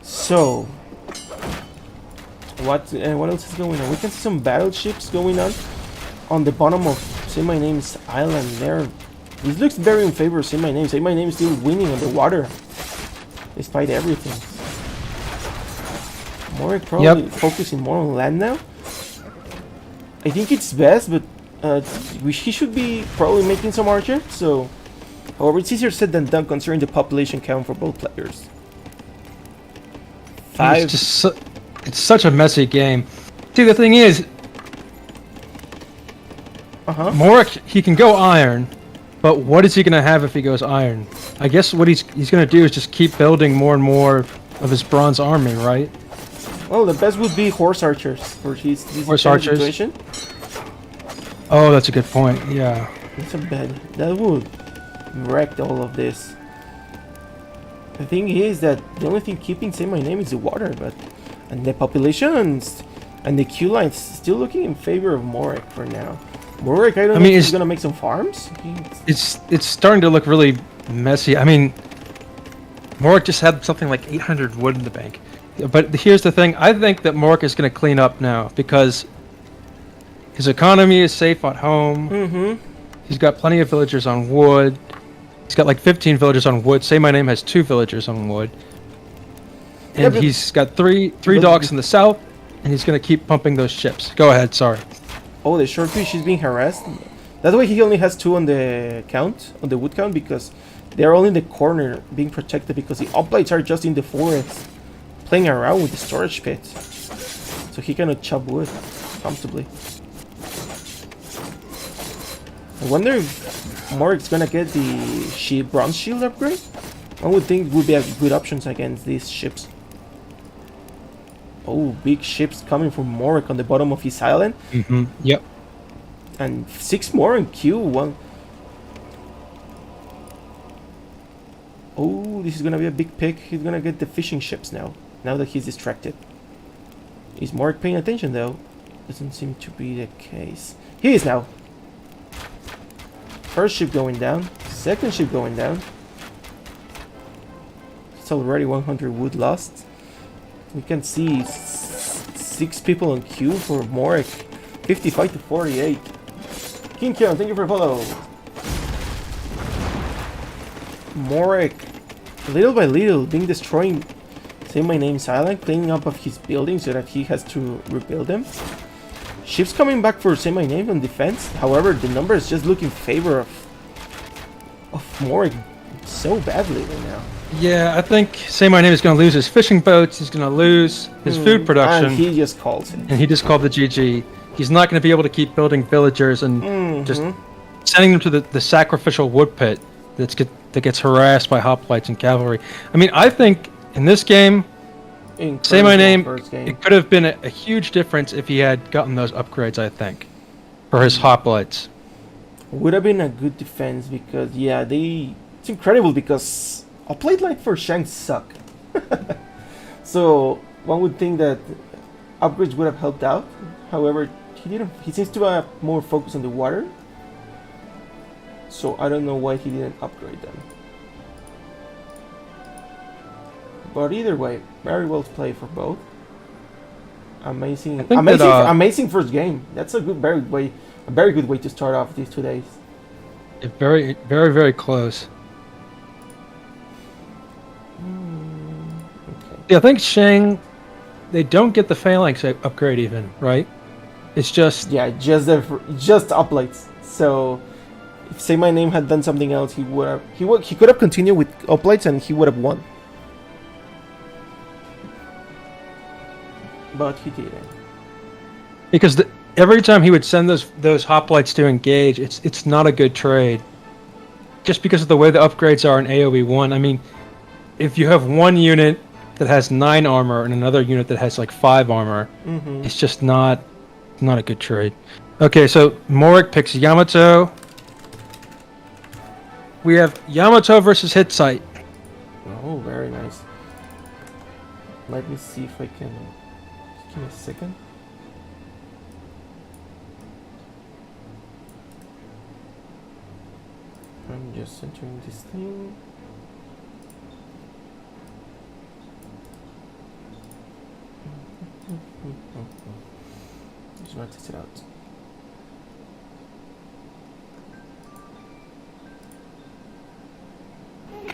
So, what else is going on? We can see some battleships going on the bottom of Saymayname's island there. This looks very in favor of Saymyname. Saymyname is still winning on the water, despite everything. MrMorec probably focusing more on land now. I think it's best, but he should be probably making some archers. So, however, it's easier said than done considering the population count for both players. It's such a messy game. See, the thing is, MrMorec, he can go iron, but what is he going to have if he goes iron? I guess what he's going to do is just keep building more and more of his bronze army, right? Well, the best would be horse archers for this horse archers situation. Oh, that's a good point. Yeah, that's a bad. That would wreck all of this. The thing is that the only thing keeping Saymyname is the water, and the population and the queue lines still looking in favor of MrMorec for now. MrMorec, I don't know if he's gonna make some farms. It's starting to look really messy. MrMorec just had something like 800 wood in the bank. But here's the thing: I think that MrMorec is gonna clean up now because his economy is safe at home. He's got plenty of villagers on wood. He's got like 15 villagers on wood. Saymyname has 2 villagers on wood. Yeah, And but- he's got three but- docks in the south, and he's gonna keep pumping those ships. Go ahead, sorry. Oh, the shortfish is being harassed. That's why he only has 2 on the count, on the wood count, because they're all in the corner being protected because the uplights are just in the forest, playing around with the storage pit. So he cannot chop wood comfortably. I wonder if Morec's gonna get the bronze shield upgrade. One would think it would be a good options against these ships. Oh, big ships coming from Morec on the bottom of his island. Mm-hmm. Yep. And 6 more in queue. One. Oh, this is gonna be a big pick. He's gonna get the fishing ships now. Now that he's distracted. Is Morec paying attention though? Doesn't seem to be the case. He is now. First ship going down. Second ship going down. It's already 100 wood lost. We can see 6 people on queue for Morec. 55 to 48. King Kion, thank you for follow. Morec, little by little, being destroying Saymaneme's island, cleaning up of his buildings so that he has to rebuild them. Ships coming back for Saymyname on defense. However, the numbers just look in favor of Morec so badly right now. Yeah, I think Saymyname is gonna lose his fishing boats. He's gonna lose his food production, And he just calls it. and he just called the GG. He's not gonna be able to keep building villagers and just sending them to the sacrificial wood pit that gets harassed by hoplites and cavalry. I mean, I think in this game, Saymyname, it could have been a huge difference if he had gotten those upgrades, I think, for his hoplites. Would have been a good defense because, yeah, it's incredible because a plate like for Shanks suck. So one would think that upgrades would have helped out. However, he didn't. He seems to have more focus on the water. So I don't know why he didn't upgrade them. But either way, very well played for both. Amazing, amazing first game. That's a very good way to start off these 2 days. Very, very, very close. Okay. Yeah, I think Shang, they don't get the phalanx upgrade even, right? It's just just uplights. So if Saymyname had done something else, he could have continued with uplights and he would have won. But he didn't. because every time he would send those hoplites to engage, it's not a good trade. Just because of the way the upgrades are in AOE1. I mean, if you have one unit that has 9 armor and another unit that has like 5 armor, it's just not a good trade. Okay, so Morec picks Yamato. We have Yamato versus Hittite. Oh, very nice. Let me see if I can. Just give me a second. I'm just entering this thing. Just want to test it out.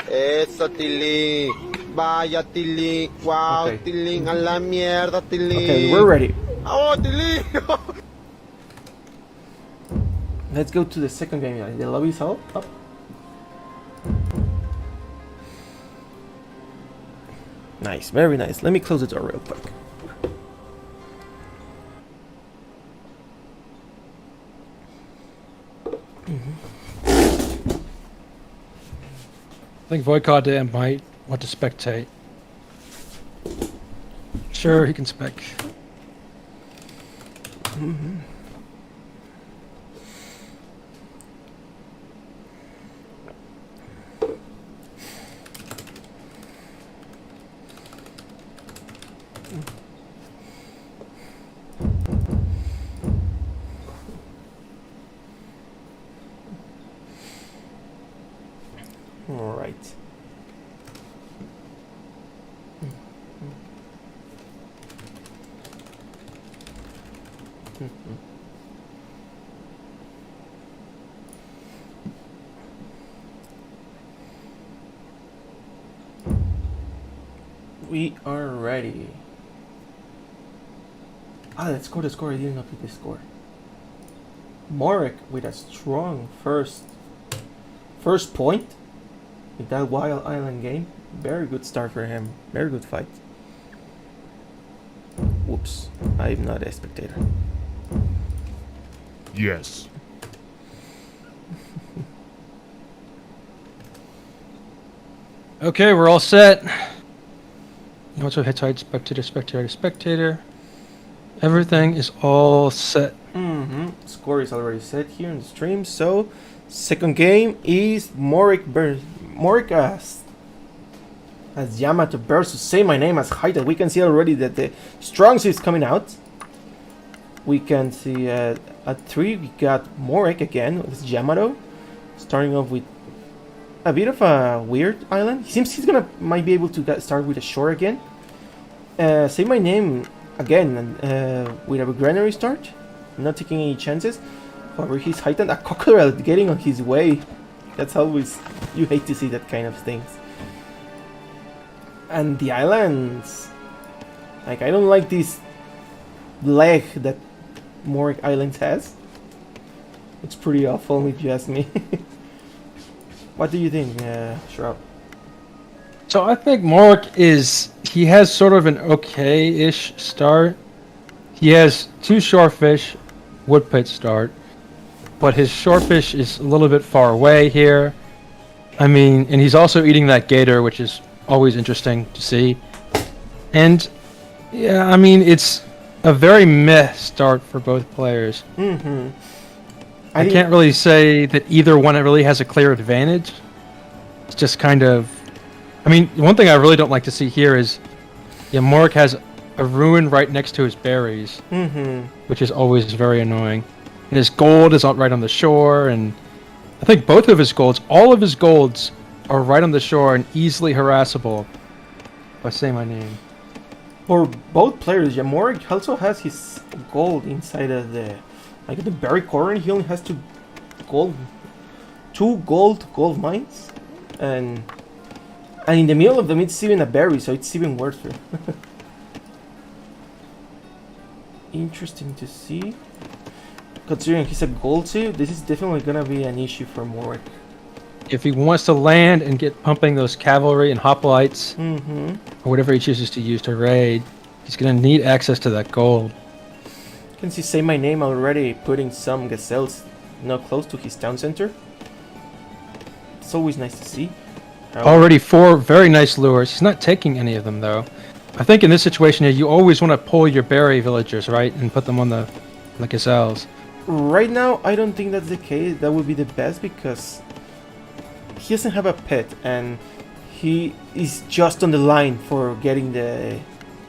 Eso, Tilín. Vaya, Tilín. Wow, Okay. Tilín. A la mierda, Tilín. Okay, we're ready. Oh, Tilín. Let's go to the second game. The lobby's all up. Nice, very nice. Let me close the door real quick. I think Voicod might want to spectate. Sure, he can spec. All right. We are ready. Ah, let's score the score. I didn't update the score. MrMorec with a strong first point in that Wild Island game. Very good start for him. Very good fight. Whoops, I'm not a spectator. Yes. Okay, we're all set. Also hit side spectator. Everything is all set. Score is already set here in the stream. So, second game is MrMorec as Yamato versus Saymyname as Haida. We can see already that the Strongs is coming out. We can see at 3 we got MrMorec again. This is Yamato, starting off with a bit of a weird island. He seems he's might be able to start with a shore again. Saymyname again with a granary start, not taking any chances. However, he's heightened a crocodile getting on his way. That's always, you hate to see that kind of things. And the islands, like, I don't like this leg that MrMorec Islands has. It's pretty awful if you ask me. What do you think, Shrub? So I think MrMorec he has sort of an okay-ish start. He has 2 shorefish, woodpit start, but his shorefish is a little bit far away here. I mean, and he's also eating that gator, which is always interesting to see. And yeah, I mean, it's a very meh start for both players. I can't really say that either one really has a clear advantage. It's just kind of, I mean, one thing I really don't like to see here is, yeah, MrMorec has a ruin right next to his berries, which is always very annoying. And his gold is right on the shore, and I think both of his golds, all of his golds, are right on the shore and easily harassable by Saymyname. For both players, MrMorec also has his gold inside of the, like, the berry corner. He only has two gold mines, and in the middle of them it's even a berry, so it's even worse. Interesting to see. Considering he's a gold too, this is definitely gonna be an issue for MrMorec. If he wants to land and get pumping those cavalry and hoplites, or whatever he chooses to use to raid, he's gonna need access to that gold. You can see Saymyname already putting some gazelles close to his town center. It's always nice to see. Already 4 very nice lures. He's not taking any of them though. I think in this situation here, you always want to pull your berry villagers, right, and put them on the gazelles. Right now, I don't think that's the case. That would be the best because he doesn't have a pet, and he is just on the line for getting the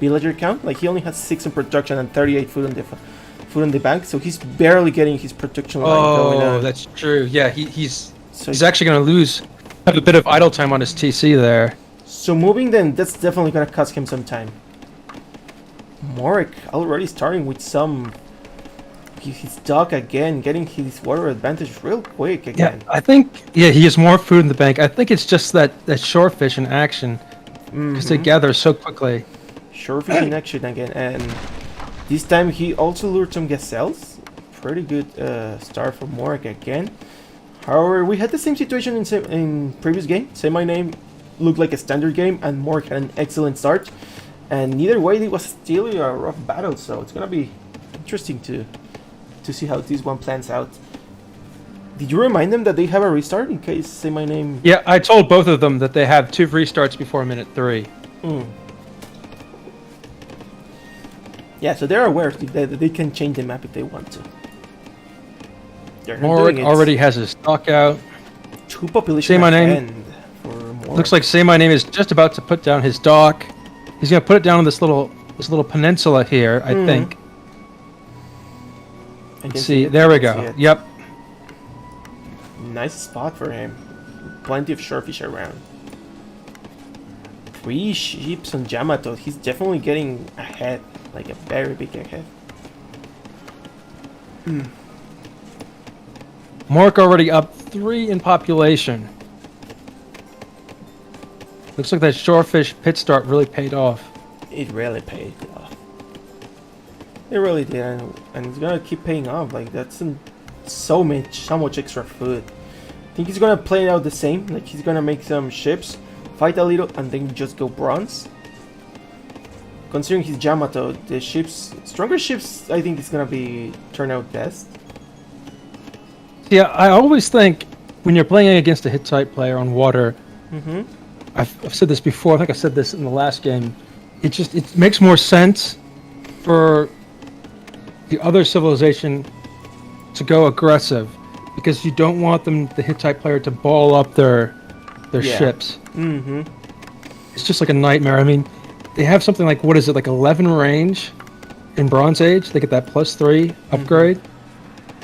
villager count. Like, he only has 6 in production and 38 food on the bank, so he's barely getting his production line going on. Oh, that's true. Yeah, he's actually going to have a bit of idle time on his TC there. So moving then, that's definitely going to cost him some time. MrMorec already starting with his dog again, getting his water advantage real quick again. Yeah, I think, he has more food in the bank. I think it's just that shorefish in action, because they gather so quickly. Shorefish in action again, and this time he also lured some gazelles. Pretty good start for MrMorec again. However, we had the same situation in previous game. Saymyname looked like a standard game, and MrMorec had an excellent start. And either way, it was still a rough battle, so it's gonna be interesting to see how this one plans out. Did you remind them that they have a restart in case Saymyname? Yeah, I told both of them that they have 2 restarts before minute 3. Yeah, so they're aware that they can change the map if they want to. MrMorec already has his stock out. 2 population ahead for MrMorec. Looks like Saymyname is just about to put down his dock. He's gonna put it down on this little peninsula here, I think. Let's see, there we go. Yep. Nice spot for him. Plenty of shorefish around. 3 ships on Yamato. He's definitely getting ahead, like a very big ahead. MrMorec already up 3 in population. Looks like that shorefish pit start really paid off. It really paid off. It really did, and it's gonna keep paying off. Like that's so much extra food. I think he's gonna play it out the same. Like he's gonna make some ships, fight a little, and then just go bronze. Considering his Yamato, the ships, stronger ships, I think it's gonna turn out best. Yeah, I always think when you're playing against a Hittite player on water, I've said this before. I think I said this in the last game. It makes more sense for the other civilization to go aggressive because you don't want the Hittite player to ball up their ships. It's just like a nightmare. I mean, they have something like, what is it, like 11 range in Bronze Age? They get that +3 upgrade.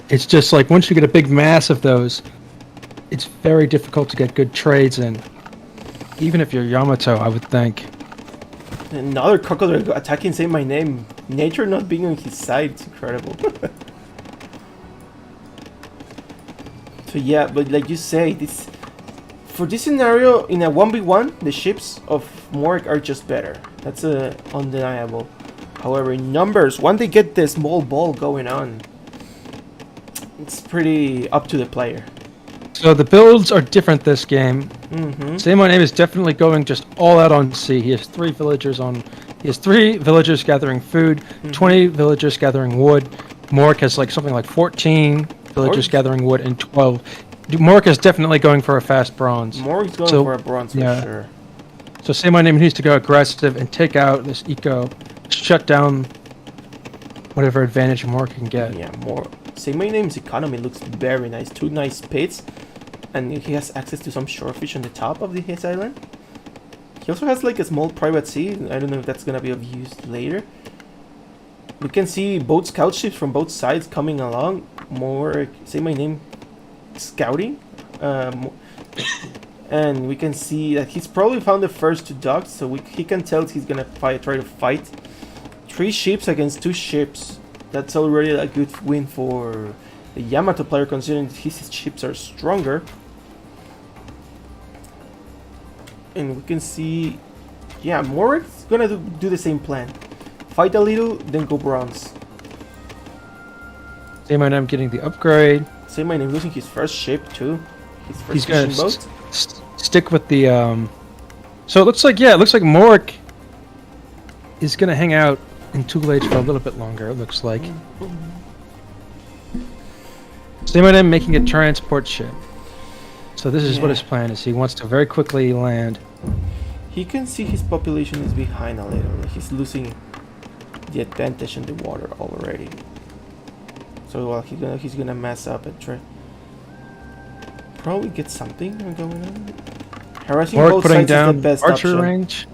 It's just like once you get a big mass of those, it's very difficult to get good trades in. Even if you're Yamato, I would think. Another crocodile attacking Saymyname. Nature not being on his side, it's incredible. So yeah, but like you say, for this scenario, in a 1v1, the ships of MrMorec are just better. That's undeniable. However, in numbers, when they get the small ball going on, it's pretty up to the player. So the builds are different this game. Saymyname is definitely going just all out on sea. He has 3 villagers He has 3 villagers gathering food, 20 villagers gathering wood. MrMorec has like something like 14 villagers gathering wood and 12. MrMorec is definitely going for a fast bronze. MrMorec's going for a bronze for sure. So Saymyname needs to go aggressive and take out this eco, shut down whatever advantage MrMorec can get. Yeah, Saymyname's economy looks very nice. 2 nice pits, and he has access to some shorefish on the top of his island. He also has like a small private sea. I don't know if that's gonna be of use later. We can see both scout ships from both sides coming along. Saymyname scouting. And we can see that he's probably found the first 2 docks, so he can tell he's gonna try to fight. 3 ships against 2 ships. That's already a good win for the Yamato player, considering his ships are stronger. And we can see, yeah, MrMorec's gonna do the same plan. Fight a little, then go bronze. Saymyname getting the upgrade. Saymyname losing his first ship too. His first He's gonna fishing boat. stick with the. So it looks like MrMorec is gonna hang out in Tutelage for a little bit longer. It looks like. Saymyname making a transport ship. So this is what his plan is. He wants to very quickly land. He can see his population is behind a little. He's losing the advantage in the water already. So while he's gonna mess up and try probably get something going on. Harassing MrMorec both putting sides down is the best archer option. range.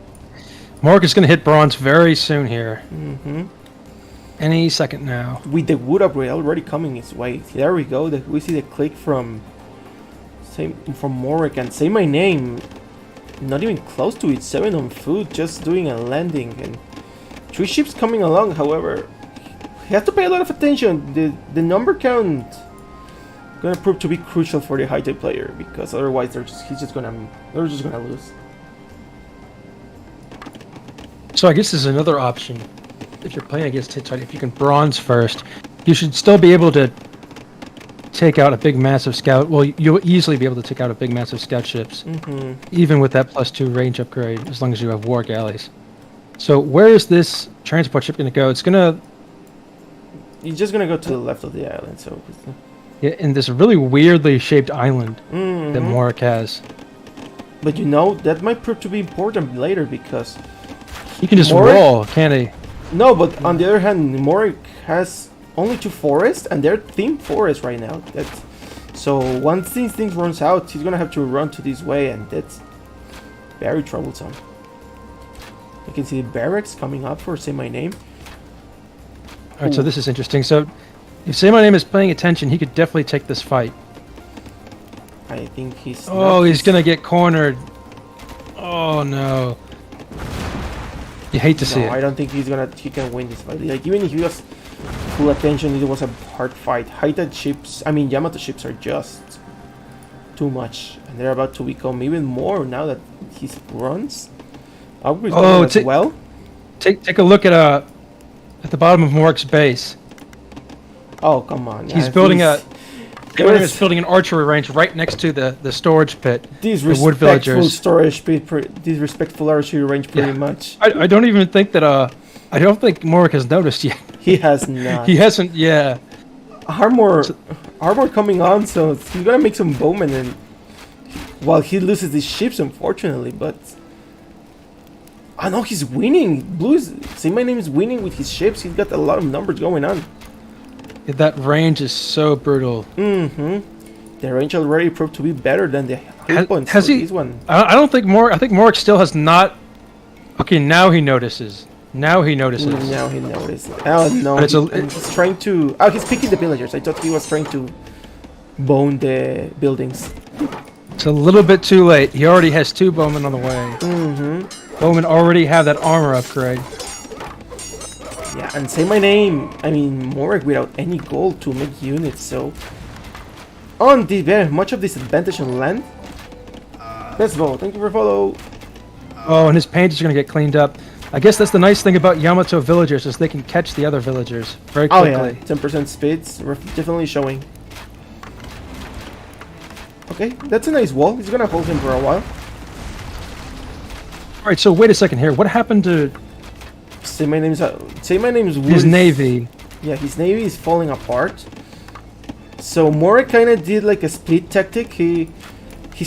MrMorec is gonna hit bronze very soon here. Any second now. With the wood upgrade already coming his way. There we go. We see the click from MrMorec, and Saymyname not even close to it. 7 on food, just doing a landing, and 3 ships coming along. However, he has to pay a lot of attention. The number count gonna prove to be crucial for the Hittite player, because otherwise they're just gonna lose. So I guess there's another option. If you're playing against Hittite, if you can bronze first, you should still be able to take out a big massive scout. Well, you'll easily be able to take out a big massive scout ships, even with that +2 range upgrade, as long as you have war galleys. So where is this transport ship going to go? It's just gonna go to the left of the island. So yeah, in this really weirdly shaped island that MrMorec has. But that might prove to be important later, because He can just roll, can't he? no. But on the other hand, MrMorec has only 2 forests, and they're themed forests right now. So once these things runs out, he's gonna have to run to this way, and that's very troublesome. You can see the barracks coming up for Saymyname. Alright, so this is interesting. So if Saymyname is paying attention, he could definitely take this fight. I think he's. Oh, he's gonna get cornered. Oh no. You hate to see it. I don't think he can win this fight. Like, even if he was full attention, it was a hard fight. Yamato ships are just too much, and they're about to become even more now that his runs upgrades Oh, as well. Take a look at the bottom of Morec's base. Oh, come on. He's yeah, building he's- He's building an archery range right next to the storage pit. The wood disrespectful villagers. storage pit, disrespectful archery range, pretty Yeah. much. I don't even think that I don't think MrMorec has noticed yet. He has not. He hasn't. Yeah. Armor coming on, so he's gonna make some bowmen, and while he loses his ships, unfortunately, but I know he's winning. Saymyname is winning with his ships. He's got a lot of numbers going on. That range is so brutal. The range already proved to be better than the hit points has for he? this one. I don't think I think MrMorec still has not. Okay, now he notices. Now he notices. Now he noticed. Oh no, But he's trying to. Oh, he's picking the villagers. I thought he was trying to bone the buildings. It's a little bit too late. He already has 2 bowmen on the way. Bowmen already have that armor upgrade. Yeah, and Saymyname. I mean, MrMorec without any gold to make units. So on the very much of disadvantage on land. Let's go. Thank you for follow. Oh, and his pages are gonna get cleaned up. I guess that's the nice thing about Yamato villagers is they can catch the other villagers very Oh quickly. yeah, 10% speeds. We're definitely showing. Okay, that's a nice wall. He's gonna hold him for a while. All right, so wait a second here. What happened to Saymyname's his navy? Yeah, his navy is falling apart. So MrMorec kind of did like a split tactic. He's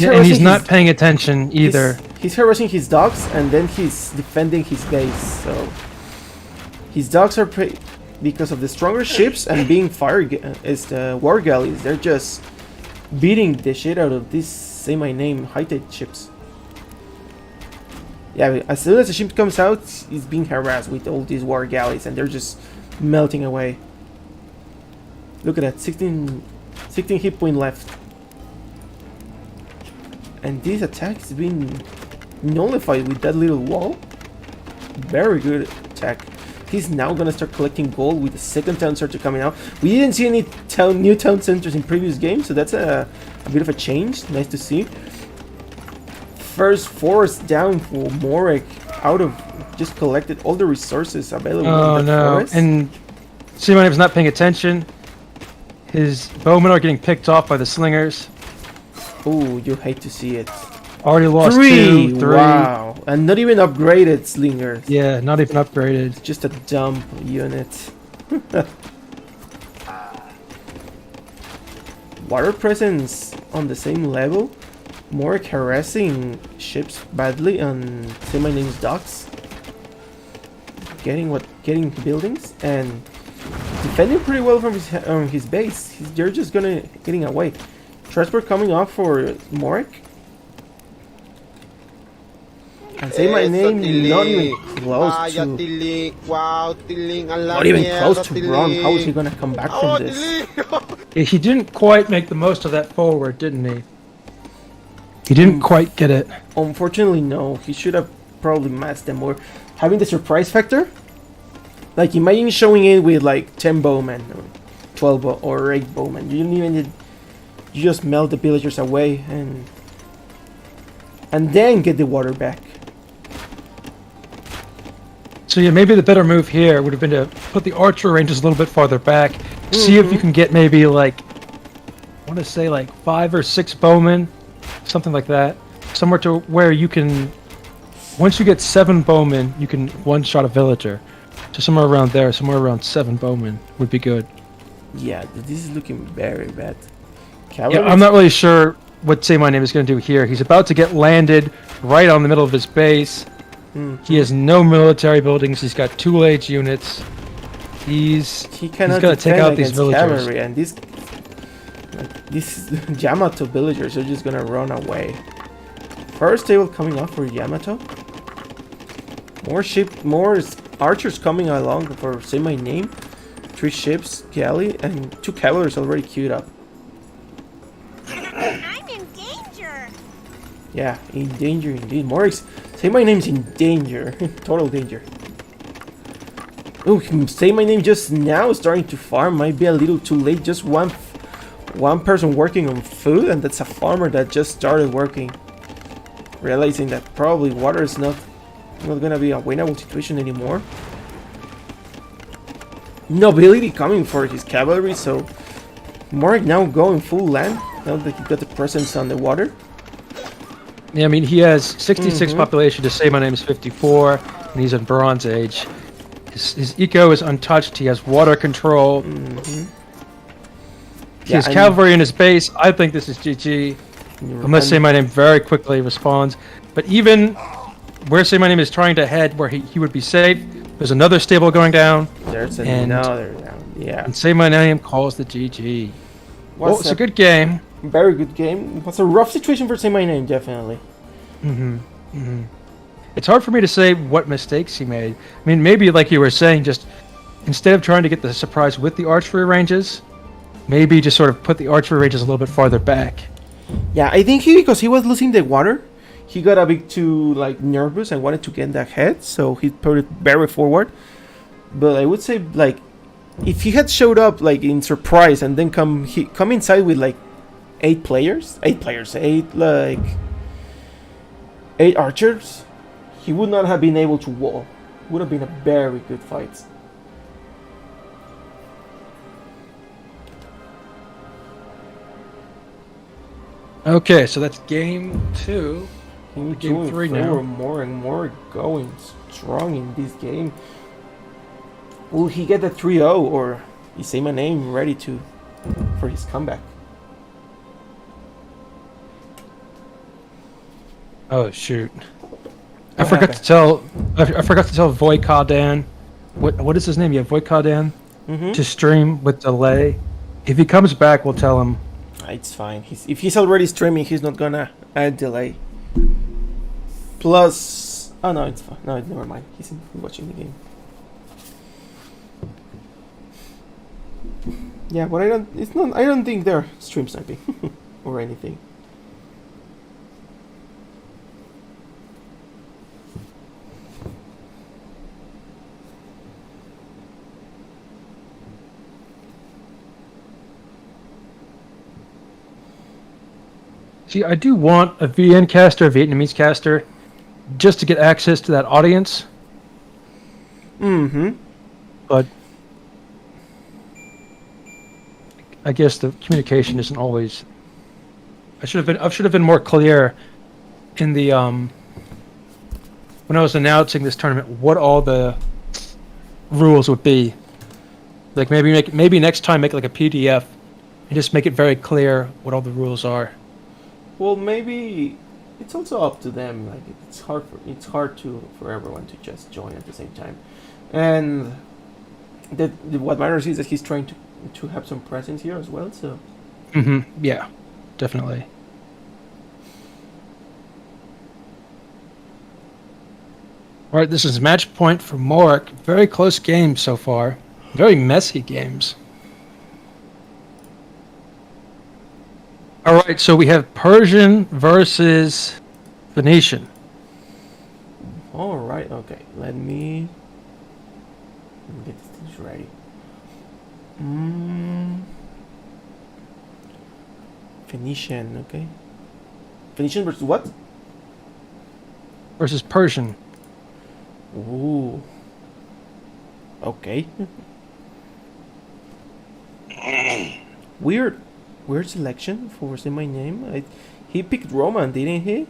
And he's not paying attention either. He's harassing his dogs, and then he's defending his base. So his dogs are because of the stronger ships and being as the war galleys. They're just beating the shit out of these Saymyname high-tech ships. Yeah, as soon as the ship comes out, he's being harassed with all these war galleys, and they're just melting away. Look at that, 16 hit point left. And this attack is being nullified with that little wall. Very good attack. He's now gonna start collecting gold with the second town center coming out. We didn't see any new town centers in previous games, so that's a bit of a change. Nice to see. First forest down for MrMorec out of just collected all the resources available in the forest. And Semifi's not paying attention. His bowmen are getting picked off by the slingers. Oh, you hate to see it. Already lost 3. 2, 3. Wow, and not even upgraded slingers. Yeah, not even upgraded. Just a dumb unit. Water presence on the same level. MrMorec harassing ships badly on Saymyname's docks. Getting buildings and defending pretty well from his base. They're just getting away. Transport coming up for MrMorec. And Saymyname not even close to. Not even close to run. How is he gonna come back from this? Yeah, he didn't quite make the most of that forward, didn't he? He didn't quite get it. Unfortunately, no. He should have probably matched them more. Having the surprise factor, like imagine showing in with like 10 bowmen, or 12 or 8 bowmen. You didn't even need. You just melt the villagers away and then get the water back. So yeah, maybe the better move here would have been to put the archer ranges a little bit farther back. See if you can get maybe like, I want to say like 5 or 6 bowmen, something like that. Somewhere to where you can, once you get 7 bowmen, you can one-shot a villager. So somewhere around there, somewhere around 7 bowmen would be good. Yeah, this is looking very bad. Yeah, I'm not really sure what Saymyname is going to do here. He's about to get landed right on the middle of his base. He has no military buildings. He's got 2 units. He's cannot going to take out these villagers. Cavalry, and these Yamato villagers are just gonna run away. First table coming up for Yamato. More archers coming along for Saymyname. 3 ships, galley, and 2 cavalries already queued up. I'm in danger. Yeah, in danger indeed. Saymayname's in danger. Total danger. Oh, Saymyname just now starting to farm. Might be a little too late. Just one one person working on food, and that's a farmer that just started working, realizing that probably water is not gonna be a winnable situation anymore. Nobility coming for his cavalry, so MrMorec now going full land now that he got the presence on the water. Yeah, I mean, he has 66 population to say my name is 54, and he's in Bronze Age. His eco is untouched. He has water control. He has cavalry in his base. I think this is GG. Unless Say My Name very quickly responds. But even where Say My Name is trying to head, where he would be safe, there's another stable going down. There's another down. Yeah. And Say My Name calls the GG. Well, it's a good game. Very good game. It was a rough situation for Say My Name, definitely. It's hard for me to say what mistakes he made. I mean, maybe like you were saying, just instead of trying to get the surprise with the archery ranges, maybe just sort of put the archery ranges a little bit farther back. Yeah, I think because he was losing the water, he got a bit too nervous and wanted to get that head, so he put it very forward. But I would say if he had showed up in surprise and then come inside with 8 archers, he would not have been able to wall. Would have been a very good fight. Okay, so that's game 2. Game 3 now. More and more going strong in this game. Will he get the 3-0, or is Say My Name ready for his comeback? Oh shoot! I forgot to tell Voikadan. What is his name? Yeah, Voikadan. To stream with delay. If he comes back, we'll tell him. It's fine. If he's already streaming, he's not gonna add delay. Plus, oh no, it's fine. No, never mind. He's watching the game. Yeah, but I don't think they're stream sniping or anything. See, I do want a VN caster, a Vietnamese caster, just to get access to that audience. But I guess the communication isn't always. I should have been more clear in the when I was announcing this tournament what all the rules would be. Like maybe next time make like a PDF and just make it very clear what all the rules are. Well, maybe it's also up to them. It's hard for everyone to just join at the same time, and what matters is that he's trying to have some presence here as well. So. Yeah, definitely. All right, this is match point for MrMorec. Very close games so far. Very messy games. All right, so we have Persian versus Phoenician. All right, okay. Let me get this thing ready. Phoenician, okay. Phoenician versus what? Versus Persian. Ooh. Okay. Weird selection for Say My Name. He picked Roman, didn't he?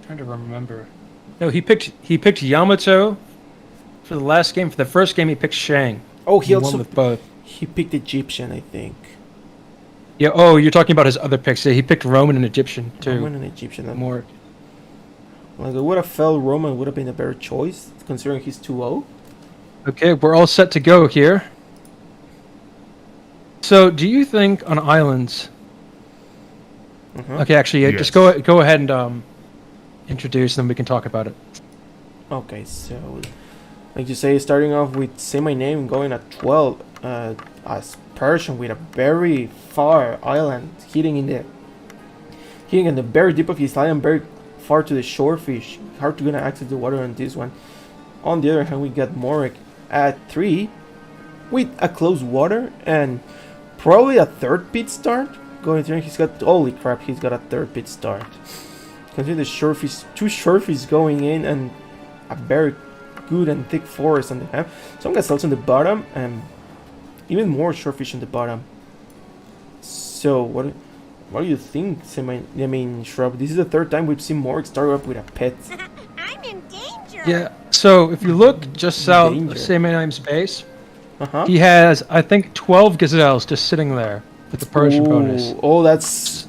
Trying to remember. No, he picked Yamato for the last game. For the first game, he picked Shang. Oh, he also won with both. He picked Egyptian, I think. Yeah. Oh, you're talking about his other picks. Yeah, he picked Roman and Egyptian too. Roman and Egyptian. More. Like, it would have felt Roman would have been a better choice considering he's 2-0. Okay, we're all set to go here. So, do you think on islands? Okay, actually, Yes. just go ahead and introduce, and then we can talk about it. Okay, so like you say, starting off with Say My Name and going at 12 as Persian with a very far island hitting in the very deep of his island, very far to the shore fish, hard to gonna access the water on this one. On the other hand, we got MrMorec at 3 with a close water and probably a third pit start. Going through, he's got, holy crap, he's got a third pit start. Consider the shortfish, 2 shortfish going in and a very good and thick forest on the half. Some gazelles on the bottom and even more shortfish on the bottom. So what do you think, Shrub? This is the 3rd time we've seen Morec start up with a pet. I'm in danger. Yeah. So if you look just south of Danger. Saymyname's base, Uh-huh. he has, I think, 12 gazelles just sitting there with the Persian bonus. Oh, that's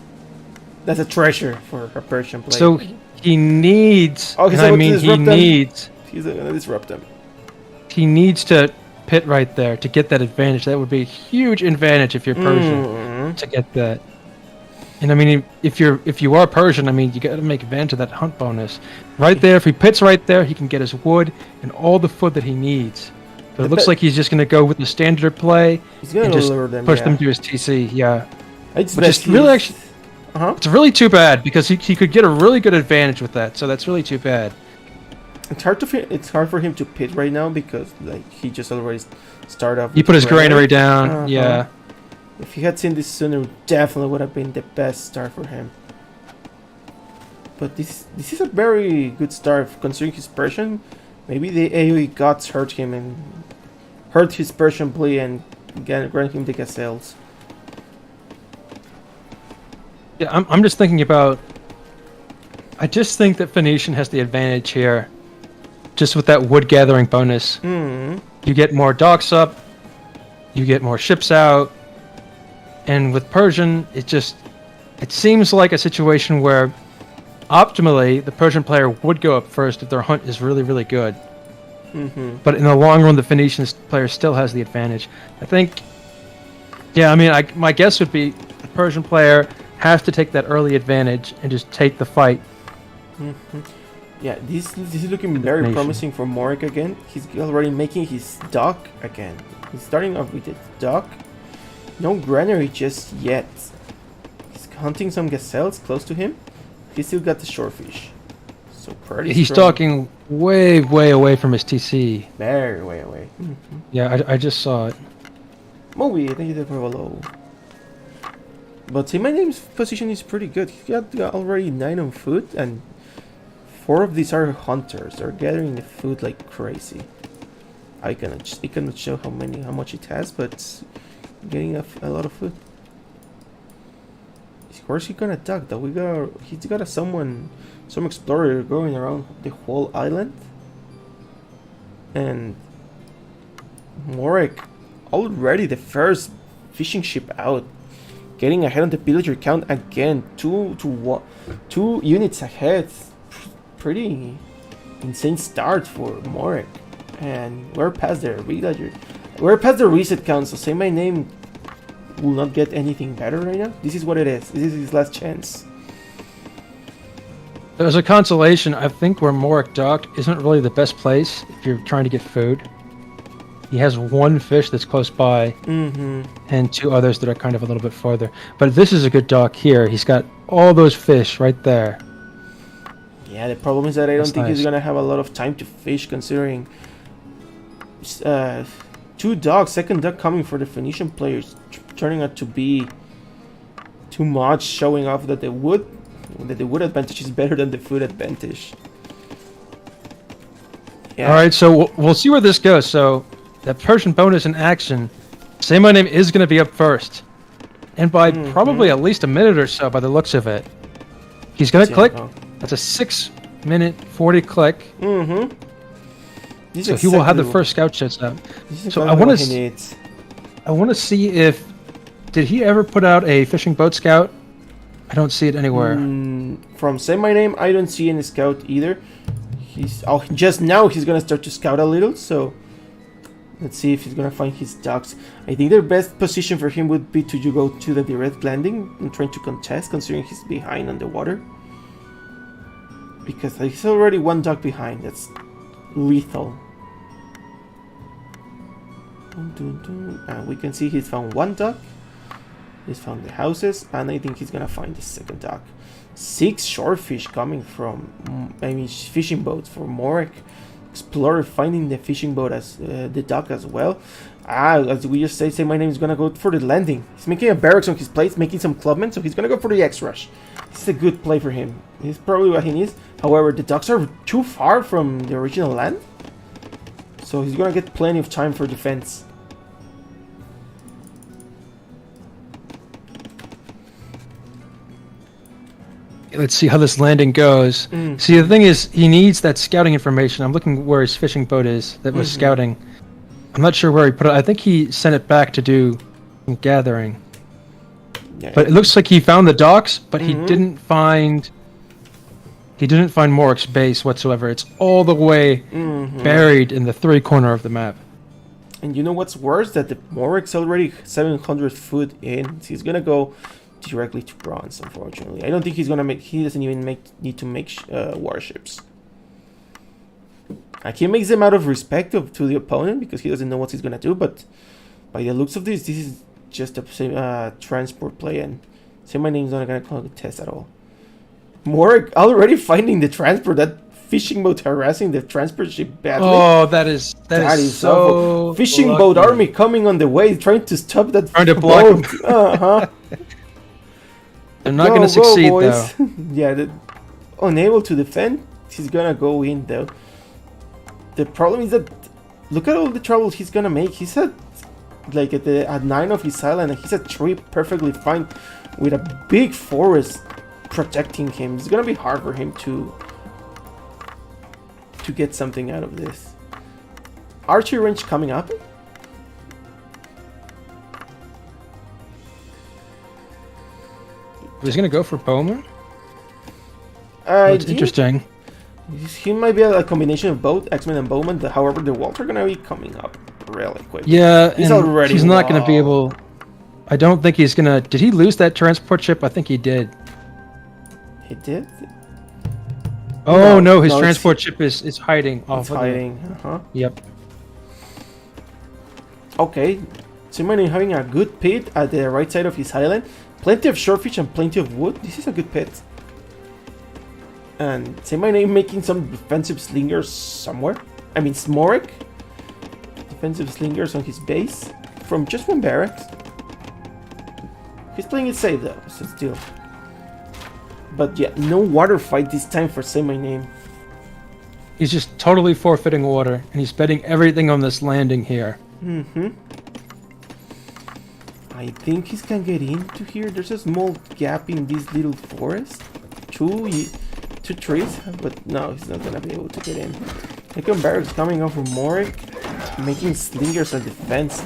a treasure for a Persian player. So he needs, Oh, he's and I able to mean he disrupt them. needs, he's gonna disrupt them. he needs to pit right there to get that advantage. That would be a huge advantage if you're Persian Mhm. to get that. And I mean, if you are Persian, I mean, you got to make advantage of that hunt bonus. Right there, if he pits right there, he can get his wood and all the food that he needs. But it looks like he's just going to go with the standard play He's gonna and just lure them, push yeah. them to his TC. Yeah, It's which best is really he's- actually, Uh-huh. it's really too bad because he could get a really good advantage with that. So that's really too bad. It's hard for him to pit right now because like he just already started off. He with put his granary down. Uh-huh. Yeah. If he had seen this sooner, definitely would have been the best start for him. But this is a very good start considering his Persian. Maybe the AOE gods hurt him and hurt his Persian play and grant him the gazelles. Yeah, I'm just thinking about. I just think that Phoenician has the advantage here, just with that wood gathering bonus. Hmm. You get more docks up, you get more ships out, and with Persian, it seems like a situation where, optimally, the Persian player would go up first if their hunt is really, really good. Mm-hmm. But in the long run, the Phoenician player still has the advantage. I think. Yeah, I mean, my guess would be the Persian player has to take that early advantage and just take the fight. Mm-hmm. Yeah, this is looking very Nation. promising for Morec again. He's already making his dock again. He's starting off with the dock. No granary just yet. He's hunting some gazelles close to him. He's still got the shorefish. So pretty He's strong. talking way, way away from his TC. Very way away. Yeah, I just saw it. Movie, I think he's for low. But Saymyname's position is pretty good. He got already 9 on food, and 4 of these are hunters. They're gathering the food like crazy. It cannot show how much it has, but it's getting a lot of food. Of course, he's gonna attack though. He's got some explorer going around the whole island, and Morec already the first fishing ship out, getting ahead on the villager count again. 2 units ahead. Pretty insane start for Morec, and we're past the villager. We're past the reset count, so Saymyname will not get anything better right now. This is what it is. This is his last chance. As a consolation, I think where Morec docked isn't really the best place if you're trying to get food. He has 1 fish that's close by, and 2 others that are kind of a little bit farther. But this is a good dock here. He's got all those fish right there. Yeah, the problem is that I don't That's think he's nice. gonna have a lot of time to fish, considering 2 dogs, second dog coming for the Phoenician players, turning out to be too much, showing off that the wood advantage is better than the food advantage. Yeah. All right, so we'll see where this goes. So that Persian bonus in action, Saymyname is going to be up first, and by probably at least a minute or so by the looks of it. He's going to Yeah, click. no. That's a 6-minute 40 click. This So is he will have the exactly- first scout ships out. this is So exactly I want what to he needs. I want to see if did he ever put out a fishing boat scout? I don't see it anywhere. From Saymyname, I don't see any scout either. Just now he's gonna start to scout a little, so let's see if he's gonna find his dogs. I think the best position for him would be to go to the direct landing and trying to contest, considering he's behind on the water. Because he's already 1 dog behind. That's lethal. We can see he's found 1 dog. He's found the houses, and I think he's gonna find the second dog. 6 shorefish coming from, fishing boats for Morec. Explorer finding the fishing boat as the dock as well. As we just say my name is gonna go for the landing. He's making a barracks on his place, making some clubmen, so he's gonna go for the X-Rush. This is a good play for him. It's probably what he needs. However, the docks are too far from the original land, so he's gonna get plenty of time for defense. Let's see how this landing goes. See, the thing is, he needs that scouting information. I'm looking where his fishing boat is that was scouting. I'm not sure where he put it. I think he sent it back to do some gathering. Yeah. But it looks like he found the docks, but he didn't find Morec's base whatsoever. It's all the way buried in the 3 corner of the map. And you know what's worse? That the Morec's already 700 foot in. So he's gonna go directly to bronze, unfortunately. I don't think he's gonna make. He doesn't even need to make warships. Like, he makes them out of respect to the opponent because he doesn't know what he's gonna do. But by the looks of this is just a transport play, and Saymyname's not gonna contest at all. Morec already finding the transport. That fishing boat harassing the transport ship badly. Oh, that is so awful. Fishing lucky. boat army coming on the way, trying to stop that. Trying to block boat. They're not going to succeed, though. Yeah, unable to defend. He's gonna go in though. The problem is that look at all the trouble he's gonna make. He's at like at 9 of his island, and he's at 3 perfectly fine with a big forest protecting him. It's gonna be hard for him to get something out of this. Archery range coming up. He's going to go for Bowman? It's interesting. He might be a combination of both X-Men and Bowman. However, the walls are gonna be coming up really quick. Yeah, he's not going to be able. I don't think he's going to. Did he lose that transport ship? I think he did. He did? Oh no, his transport ship is hiding. It's hiding. Yep. Okay, Saymyname having a good pit at the right side of his island. Plenty of shellfish and plenty of wood. This is a good pit. And Saymyname making some defensive slingers somewhere. I mean, MrMorec. Defensive slingers on his base from just 1 barracks. He's playing it safe though, so still. But yeah, no water fight this time for Saymyname. He's just totally forfeiting water, and he's betting everything on this landing here. I think he can get into here. There's a small gap in this little forest. Two trees, but no, he's not gonna be able to get in. Second barracks coming up from Morec, making slingers a defense.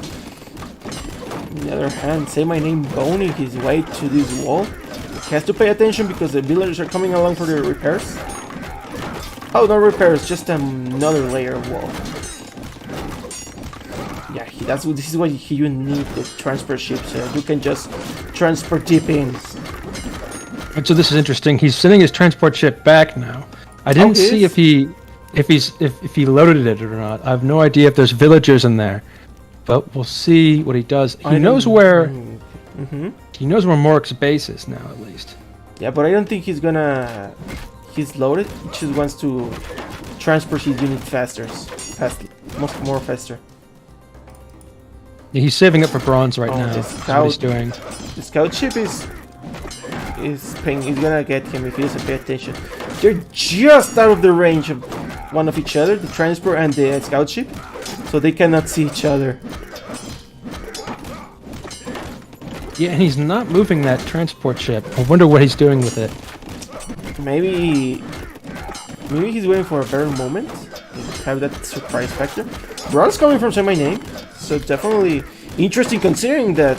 On the other hand, Saymyname boning his way to this wall. He has to pay attention because the villagers are coming along for the repairs. Oh, no repairs, just another layer of wall. Yeah, this is what you need the transport ships. You can just transport deep in. And so this is interesting. He's sending his transport ship back now. I didn't see if he loaded it or not. I have no idea if there's villagers in there, but we'll see what he does. He knows where. He knows where Morec's base is now, at least. Yeah, but I don't think he's gonna. He's loaded. He just wants to transport his unit faster, much more faster. Yeah, he's saving up for bronze right now. That's what he's doing. The scout ship is gonna get him if he doesn't pay attention. They're just out of the range of one of each other, the transport and the scout ship, so they cannot see each other. Yeah, and he's not moving that transport ship. I wonder what he's doing with it. Maybe he's waiting for a better moment. Have that surprise factor. Bronze coming from Saymyname, so definitely interesting considering that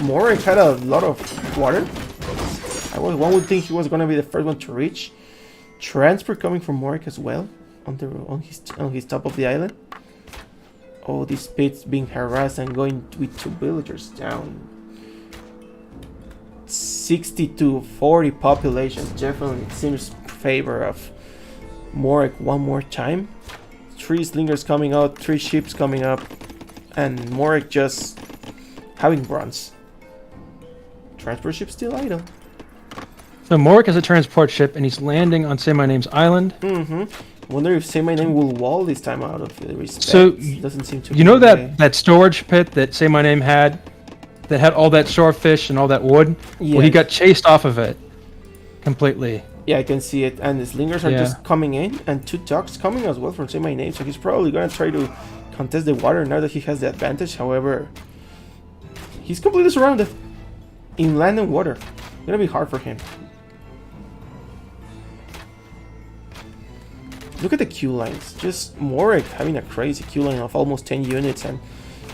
Morec had a lot of water. One would think he was gonna be the first one to reach. Transport coming from Morec as well on his top of the island. Oh, this pit's being harassed and going with 2 villagers down. 60 to 40 population definitely seems favor of Morec one more time. 3 slingers coming out, 3 ships coming up, and Morec just having bronze. Transport ship still idle. So Morec has a transport ship, and he's landing on Saymyname's island. Wonder if Say My Name will wall this time out of respect. So, doesn't seem to. You know be the way. that storage pit that Say My Name had, that had all that swordfish and all that wood? Well, he Yes. got chased off of it completely. Yeah, I can see it, and the slingers are Yeah. just coming in, and 2 ducks coming as well from Say My Name. So he's probably gonna try to contest the water now that he has the advantage. However, he's completely surrounded in land and water. Gonna be hard for him. Look at the queue lines. Just MrMorec having a crazy queue line of almost 10 units, and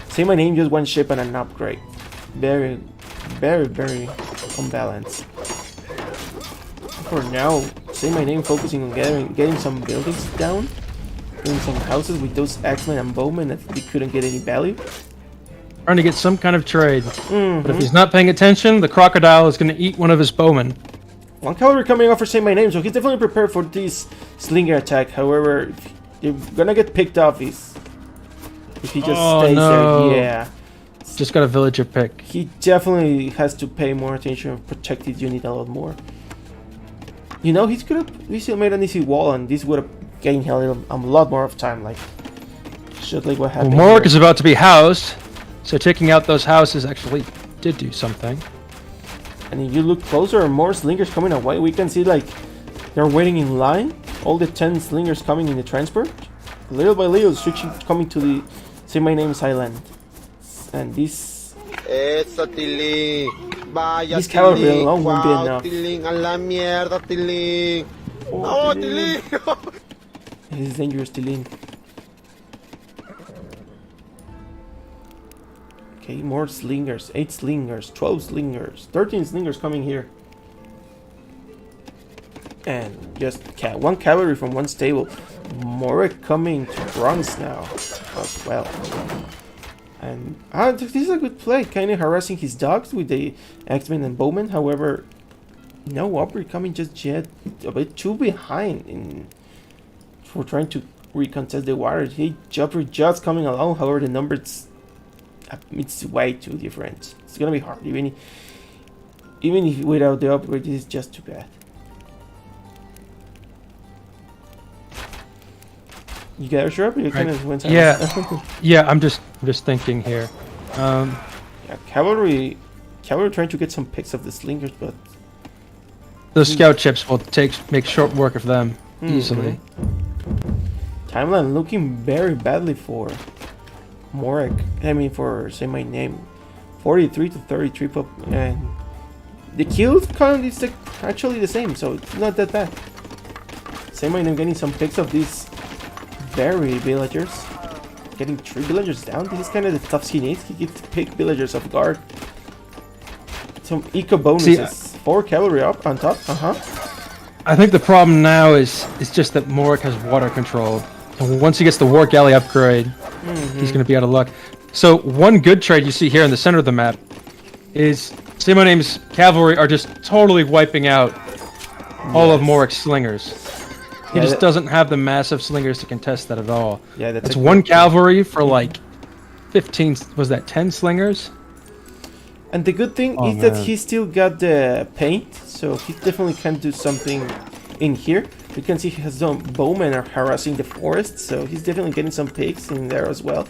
Say My Name just one ship and an upgrade. Very, very, very unbalanced. For now, Say My Name focusing on getting some buildings down, getting some houses with those axemen and bowmen that they couldn't get any value. Trying to get some kind of trade. But if he's not paying attention, the crocodile is going to eat one of his bowmen. 1 cavalry coming off for Say My Name, so he's definitely prepared for this slinger attack. However, they're gonna get picked off if he just stays no. there. Yeah. Just got a villager pick. He definitely has to pay more attention and protect his unit a lot more. You know, he still made an easy wall, and this would have gained him a lot more of time, like just like what happened. Well, MrMorec here. is about to be housed, so taking out those houses actually did do something. And if you look closer, more slingers coming away. We can see like they're waiting in line. All the 10 slingers coming in the transport. Little by little, switching, coming to the Say My Name's island. And this Eso, Tilín. Vaya, This cavalry Tilín. alone won't be Wow, enough. Tilín, a la mierda, Tilín. Oh, Oh, Tilín. Tilín. This is dangerous, Tilín. Okay, more slingers. 8 slingers, 12 slingers, 13 slingers coming here. And just 1 cavalry from 1 stable. MrMorec coming to bronze now as well. And this is a good play, kind of harassing his dogs with the axemen and bowmen. However, no upgrade coming just yet. A bit too behind for trying to recontest the water. He just coming along. However, the numbers it's way too different. It's gonna be hard, even if without the upgrade. This is just too bad. You guys sure? You kind of went. Yeah. Yeah, I'm just thinking here. Yeah, cavalry trying to get some picks of the slingers, but Those scout chips will make short work of them easily. timeline looking very badly for MrMorec. I mean, for Say My Name, 43 to 33 pop, and the kill count is actually the same, so it's not that bad. Say My Name getting some picks of these very villagers, getting 3 villagers down. This is kind of the stuff he needs. He gets to pick villagers off guard. Some eco bonuses. 4 cavalry up on top. I think the problem now is just that MrMorec has water control. And once he gets the war galley upgrade, he's going to be out of luck. So one good trade you see here in the center of the map is Say My Name's cavalry are just totally wiping out all of MrMorec's slingers. He Yeah, just doesn't have the massive slingers to contest that at all. Yeah, that's It's a 1 good trade. cavalry for like 15, was that 10 slingers? And the good thing Oh, is that man. he still got the paint, so he definitely can do something in here. You can see he has some bowmen are harassing the forest, so he's definitely getting some pigs in there as well.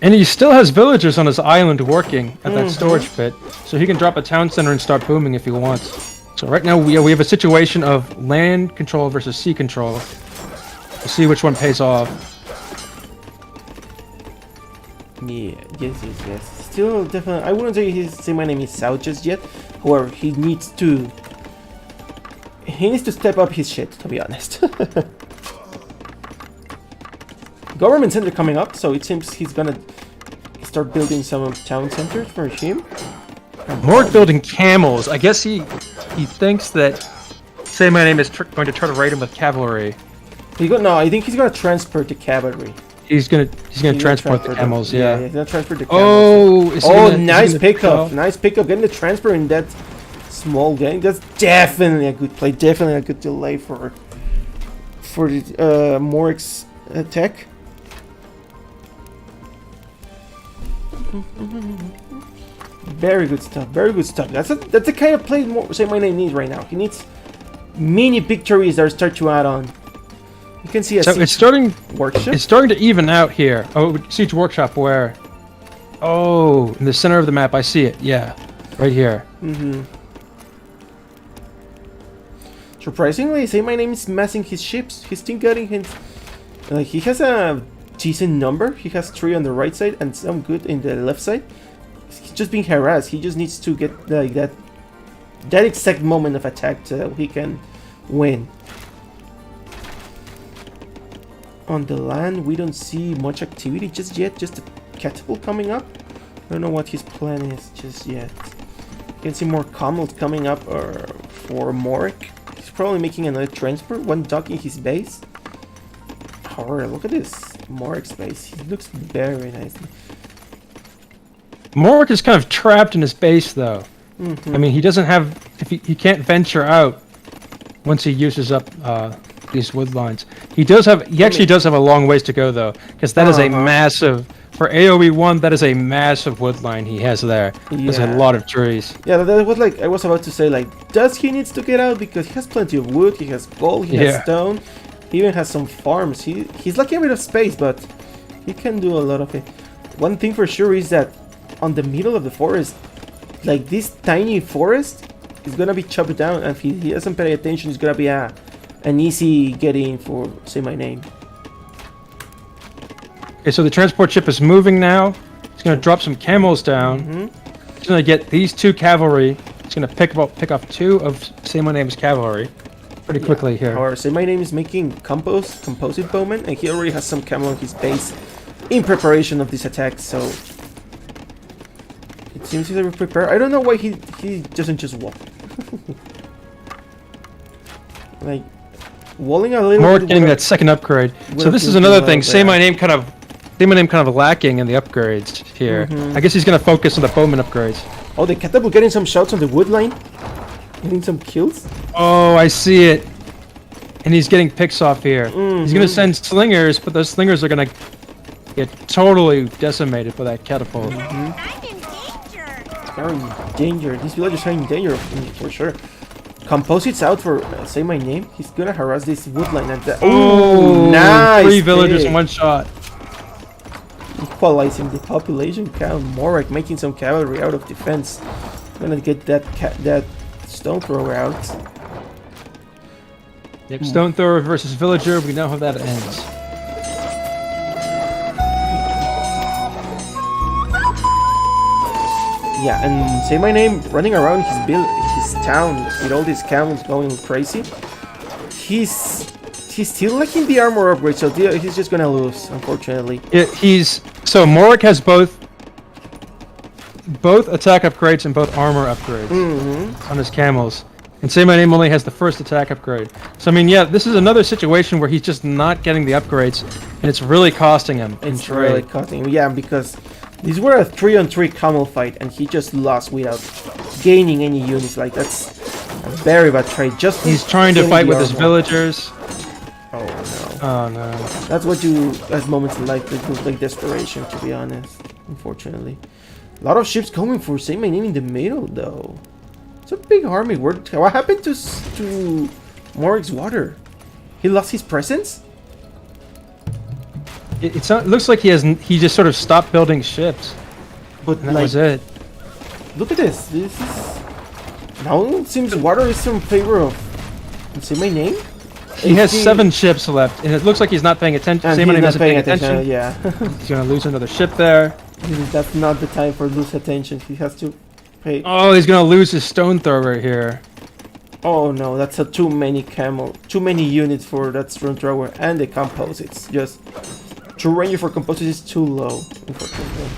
And he still has villagers on his island working at that storage pit, so he can drop a town center and start booming if he wants. So right now we have a situation of land control versus sea control. We'll see which one pays off. Yeah, yes. Still definitely, I wouldn't say My Name is out just yet. However, he needs to step up his shit, to be honest. Government center coming up, so it seems he's gonna start building some town centers for him. MrMorec building camels. I guess he thinks that Say My Name is going to try to raid him with cavalry. No, I think he's gonna transfer the cavalry. He's gonna transport the camels. Yeah. he's gonna transfer the Oh, camels. is he Oh, gonna- is he nice gonna- pickup. oh. Nice pickup. Getting the transfer in that small game. That's definitely a good play. Definitely a good delay for the MrMorec's attack. Very good stuff. Very good stuff. That's the kind of play Say My Name needs right now. He needs mini victories that start to add on. You can see a So siege it's starting. workshop. It's starting to even out here. Oh, siege workshop where? Oh, in the center of the map. I see it. Yeah, right here. Mm-hmm. Surprisingly, Saymyname is massing his ships. He's still getting his. He has a decent number. He has 3 on the right side and some good in the left side. He's just being harassed. He just needs to get like that exact moment of attack so he can win. On the land, we don't see much activity just yet. Just a catapult coming up. I don't know what his plan is just yet. You can see more camels coming up for MrMorec. He's probably making another transport. One dock in his base. However, look at this MrMorec's base. He looks very nice. MrMorec is kind of trapped in his base, though. Mm-hmm. I mean, he doesn't have. If he can't venture out once he uses up these wood lines. He does have. He actually does have a long ways to go, though, because that is a massive. For AOE1, that is a massive wood line he has there. There's a lot of trees. Yeah, that was like I was about to say. Like, does he needs to get out because he has plenty of wood. He has gold. He has stone. He even has some farms. He's lacking a bit of space, but he can do a lot of it. One thing for sure is that on the middle of the forest, like this tiny forest, is gonna be chopped down, and if he doesn't pay attention, it's gonna be an easy get in for Saymyname. Okay, so the transport ship is moving now. It's gonna drop some camels down. He's gonna get these 2 cavalry. He's gonna pick off 2 of Saymyname's cavalry pretty quickly here. Or Saymyname is making composite bowmen, and he already has some camel on his base in preparation of this attack. So it seems he's already prepared. I don't know why he doesn't just walk. Like walling a little. More getting that second upgrade. So this is another thing. Saymyname kind of lacking in the upgrades here. I guess he's gonna focus on the bowman upgrades. Oh, the catapult getting some shots on the wood line, getting some kills. Oh, I see it. And he's getting picks off here. He's gonna send slingers, but those slingers are gonna get totally decimated by that catapult. I'm in danger. Are in danger. These villagers are in danger for sure. Composites out for Saymyname. He's gonna harass this wood line at the. Oh, nice! 3 villagers in 1 shot. Equalizing the population count. MrMorec making some cavalry out of defense. Gonna get that stone thrower out. Yep, stone thrower versus villager. We know how that ends. Yeah, and Saymyname running around his town with all these camels going crazy. He's still lacking the armor upgrade, so he's just gonna lose, unfortunately. So MrMorec has both attack upgrades and both armor upgrades on his camels, and Saymyname only has the first attack upgrade. So I mean, yeah, this is another situation where he's just not getting the upgrades, and it's really costing him. It's really costing him, yeah, because these were a 3-on-3 camel fight, and he just lost without gaining any units. Like, that's a very bad trade. Just he's trying to fight with his villagers. Oh no. Oh no. That's what you, at moments in life, it feels like desperation, to be honest. Unfortunately. A lot of ships coming for Saymyname in the middle, though. It's a big army. What happened to MrMorec's water? He lost his presence? It looks like he just sort of stopped building ships. But And that was it. Look at this. This is... Now it seems water is in favor of Saymyname. He has 7 ships left, and it looks like he's not paying attention. Saymyname isn't paying attention. Yeah. He's gonna lose another ship there. That's not the time for lose attention. He has to pay. Oh, he's gonna lose his stone thrower here. Oh no, that's too many units for that stone thrower and the composites. Just true range for composites is too low, unfortunately.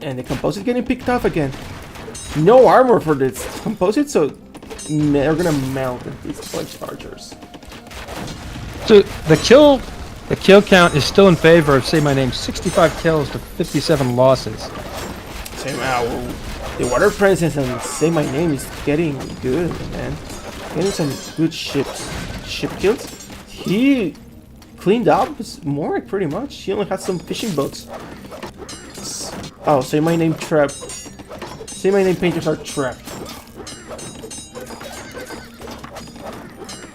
And the composite getting picked off again. No armor for this composite, so they're gonna melt these punch chargers. So the kill count is still in favor of Saymyname. 65 kills to 57 losses. The Water Princess and Saymyname is getting good, man. Getting some good ship kills. He cleaned up MrMorec pretty much. He only had some fishing boats. Oh, Saymyname trapped. Saymyname painters are trapped.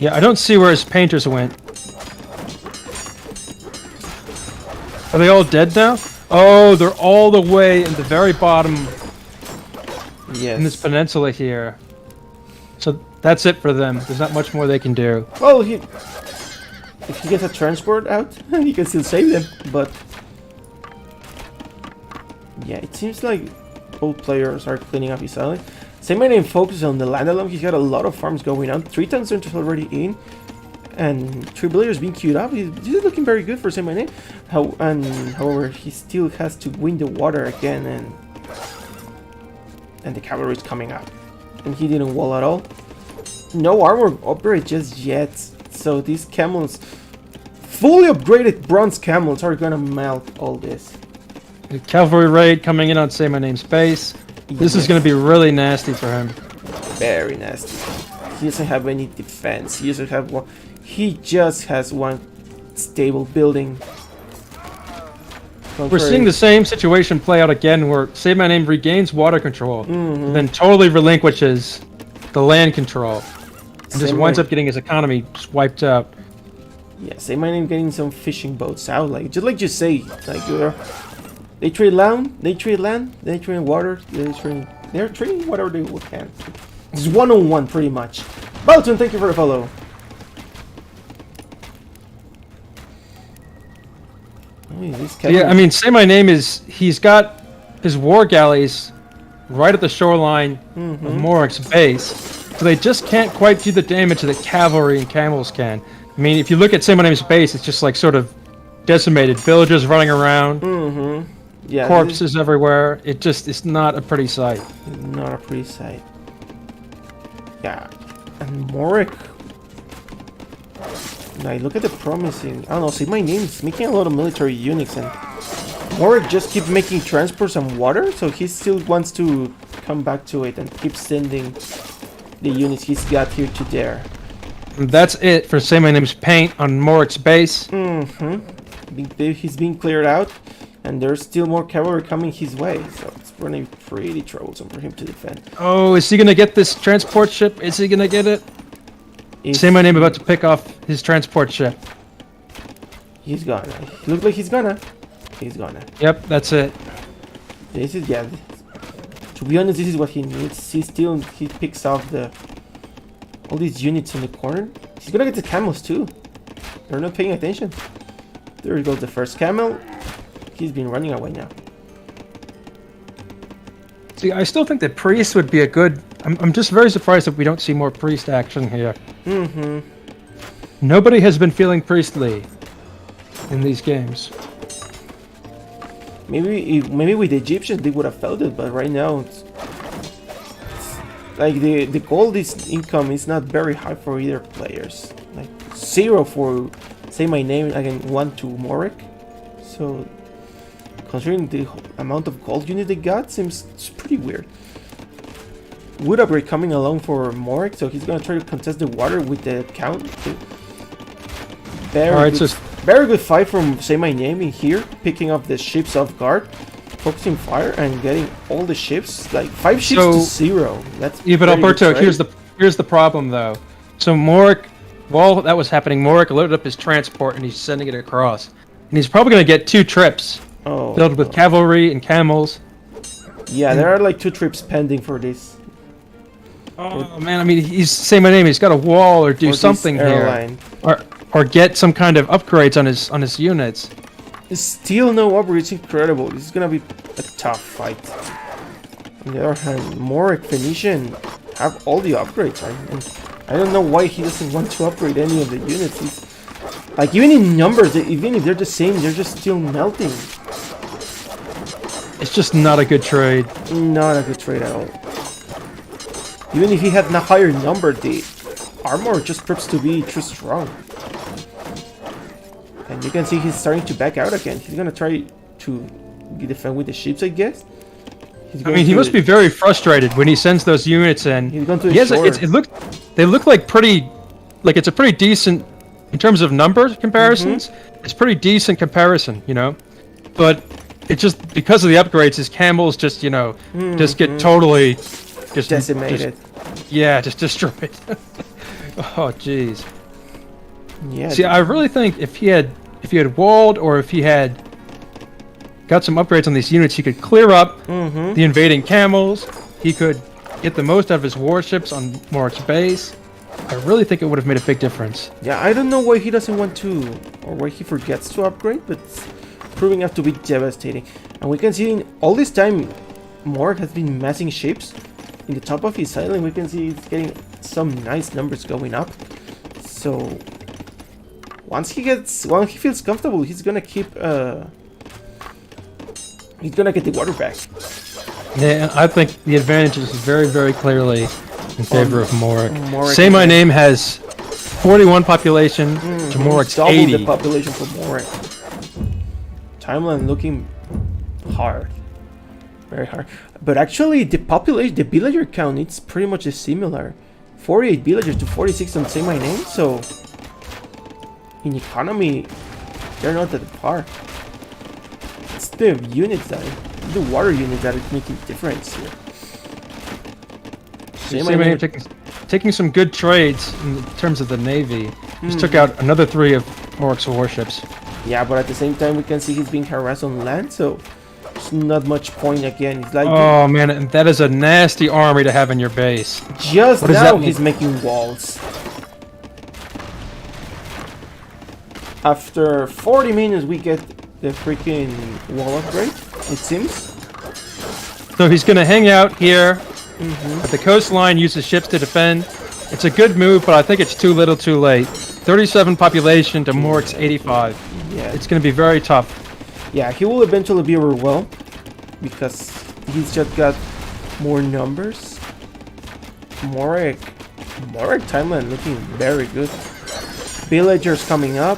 Yeah, I don't see where his painters went. Are they all dead now? Oh, they're all the way in the very bottom Yes. in this peninsula here. So that's it for them. There's not much more they can do. Well, if he gets a transport out, he can still save them. But yeah, it seems like both players are cleaning up his island. Saymyname focuses on the land alone. He's got a lot of farms going on. 3 tons are already in, and 3 villagers being queued up. He's looking very good for Saymyname. However, he still has to win the water again, and the cavalry is coming up, and he didn't wall at all. No armor upgrade just yet. So these camels, fully upgraded bronze camels, are gonna melt all this. The cavalry raid coming in on Saymyname's base. This is going to be really nasty for him. Very nasty. He doesn't have any defense. He doesn't have one. He just has one stable building. We're seeing the same situation play out again, where Saymyname regains water control, then totally relinquishes the land control, and just winds up getting his economy just wiped out. Yeah, Saymyname getting some fishing boats out, like just like you say, like they trade land, they trade water, they're trading whatever they can. It's 1-on-1 pretty much. Balton, thank you for the follow. Yeah, I mean, Saymyname he's got his war galleys right at the shoreline of Morec's base, so they just can't quite do the damage that cavalry and camels can. I mean, if you look at Saymyname's base, it's just like sort of decimated, villagers running around. Yeah, corpses everywhere. It's not a pretty sight. Not a pretty sight. Yeah, and MrMorec. Like, look at the promising. I don't know. Saymyname's making a lot of military units, and MrMorec just keep making transports and water. So he still wants to come back to it and keep sending the units he's got here to there. And that's it for Saymyname's paint on MrMorec's base. He's being cleared out. And there's still more cavalry coming his way, so it's running pretty troublesome for him to defend. Oh, is he gonna get this transport ship? Is he gonna get it? Saymyname about to pick off his transport ship. He's gonna. He looks like he's gonna. He's gonna. Yep, that's it. This is, yeah. To be honest, this is what he needs. He picks off all these units in the corner. He's gonna get the camels too. They're not paying attention. There goes the first camel. He's been running away now. See, I still think that priest would be a good... I'm just very surprised that we don't see more priest action here. Nobody has been feeling priestly in these games. Maybe with the Egyptians they would have felt it, but right now it's like the gold income is not very high for either players. Like 0 for Saymyname again 1 to MrMorec. So considering the amount of gold unit they got, seems pretty weird. Wood upgrade coming along for MrMorec, so he's gonna try to contest the water with the count. Very good fight from Saymyname in here, picking up the ships off guard, focusing fire and getting all the ships, like 5 ships to 0. That's yeah, but Alberto, here's the problem though. So MrMorec, while that was happening, MrMorec loaded up his transport and he's sending it across, and he's probably gonna get 2 trips. Filled with cavalry and camels. Yeah, there are like 2 trips pending for this. Oh man, I mean, Saymyname. He's got to wall or do something here, or get some kind of upgrades on his units. Still no upgrades. It's incredible. This is gonna be a tough fight. On the other hand, MrMorec Phoenician have all the upgrades. I don't know why he doesn't want to upgrade any of the units. He's, like, even in numbers, even if they're the same, they're just still melting. It's just not a good trade. Not a good trade at all. Even if he had a higher number, the armor just proves to be too strong. And you can see he's starting to back out again. He's gonna try to defend with the ships, I guess. I mean, he must be very frustrated when he sends those units in. He's going to the shore. They look like it's a pretty decent, in terms of number comparisons, it's pretty decent comparison, you know? But it's just, because of the upgrades, his camels just, you know, just get totally... Decimated. Just destroyed. Oh, jeez. Yeah. See, I really think if he had walled, or if he had got some upgrades on these units, he could clear up the invading camels. He could get the most out of his warships on Morec's base. I really think it would have made a big difference. Yeah, I don't know why he doesn't want to, or why he forgets to upgrade, but it's proving out to be devastating. And we can see in all this time, Morec has been massing ships. In the top of his island, we can see he's getting some nice numbers going up. So once he feels comfortable, he's gonna keep he's gonna get the water back. Yeah, I think the advantage is very, very clearly in favor of Morec. Saymyname has 41 population to Morec's double 80. the population for Morec. Timeline looking hard, very hard. But actually, the population, the villager count, it's pretty much similar. 48 villagers to 46 on Saymyname. So in economy, they're not at par. It's the units the water units that is making difference here. Saymyname taking some good trades in terms of the navy. Just took out another 3 of Morec's warships. Yeah, but at the same time, we can see he's being harassed on land, so there's not much point again. It's like, oh man, and that is a nasty army to have in your base. Just what does now, that mean? He's making walls. After 40 minutes, we get the freaking wall upgrade, it seems. So he's going to hang out here at the coastline, use his ships to defend. It's a good move, but I think it's too little too late. 37 population to Morec's 85. Yeah, It's going to be very tough. yeah, he will eventually be overwhelmed because he's just got more numbers. Morec timeline looking very good. Villagers coming up,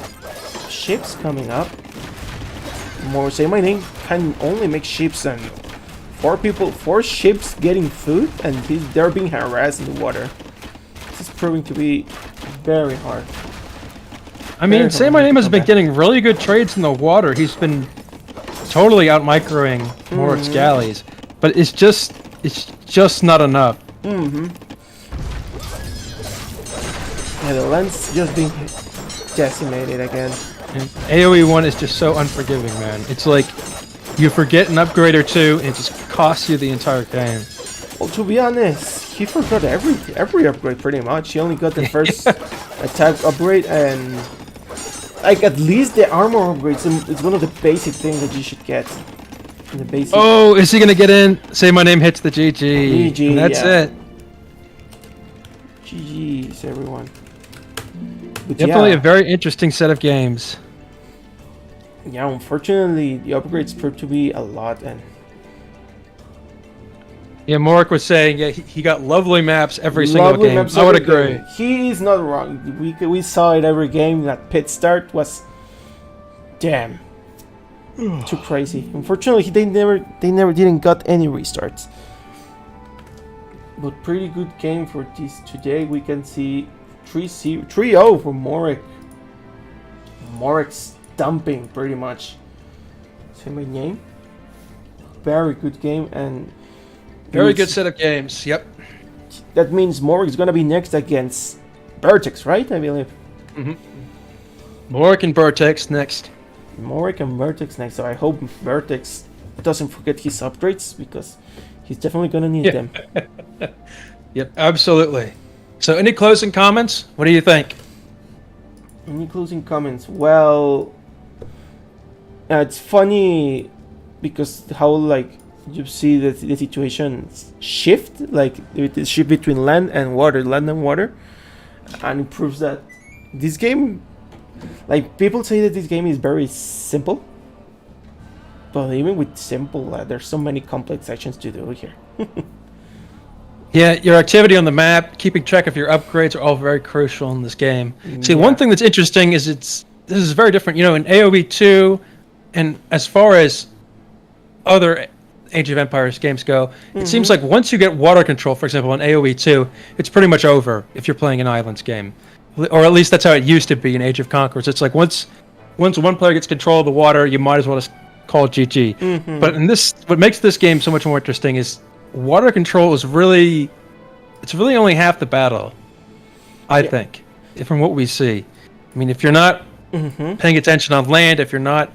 ships coming up. More Saymyname can only make ships, and 4 ships getting food, and they're being harassed in the water. This is proving to be very hard. I mean, Very hard Saymyname to has come been back. getting really good trades in the water. He's been totally out-microing Morec's galleys, but it's just not enough. Yeah, the land's just being decimated again. And AOE 1 is just so unforgiving, man. It's like you forget an upgrade or two, and it just costs you the entire game. Well, to be honest, he forgot every upgrade pretty much. He only got the first attack upgrade, and like at least the armor upgrades. It's one of the basic things that you should get. In the basic. Oh, is he gonna get in? Saymyname hits the GG. GG, And that's yeah. it. GG's everyone. But Definitely yeah, a very interesting set of games. yeah, unfortunately, the upgrades proved to be a lot, and Yeah, Morec was saying, yeah, he got lovely maps every single lovely game. maps I would every agree. game. He is not wrong. We saw it every game. That pit start was, damn, too crazy. Unfortunately, they never didn't got any restarts. But pretty good game for this today. We can see 3-0 for Morec. Morec's dumping pretty much. Saymyname. Very good game, and Very it's- good set of games. Yep. that means Morec is gonna be next against Vertex, right? I believe. Morec and Vertex next. Morec and Vertex next, so I hope Vertex doesn't forget his upgrades because he's definitely gonna need them. Yep, absolutely. So, any closing comments? What do you think? Any closing comments? Well, it's funny because how like you see the situations shift, like the shift between land and water, and it proves that this game, like people say that this game is very simple, but even with simple, there's so many complex actions to do here. Yeah, your activity on the map, keeping track of your upgrades are all very crucial in this game. See, Yeah. one thing that's interesting is this is very different. You know, in AOE 2, and as far as other Age of Empires games go, it seems like once you get water control, for example, in AOE 2, it's pretty much over if you're playing an Islands game. Or at least that's how it used to be in Age of Conquerors. It's like once one player gets control of the water, you might as well just call it GG. But in this, what makes this game so much more interesting is water control is really only half the battle, I think, from what we see. I mean, if you're not Mm-hmm. paying attention on land, if you're not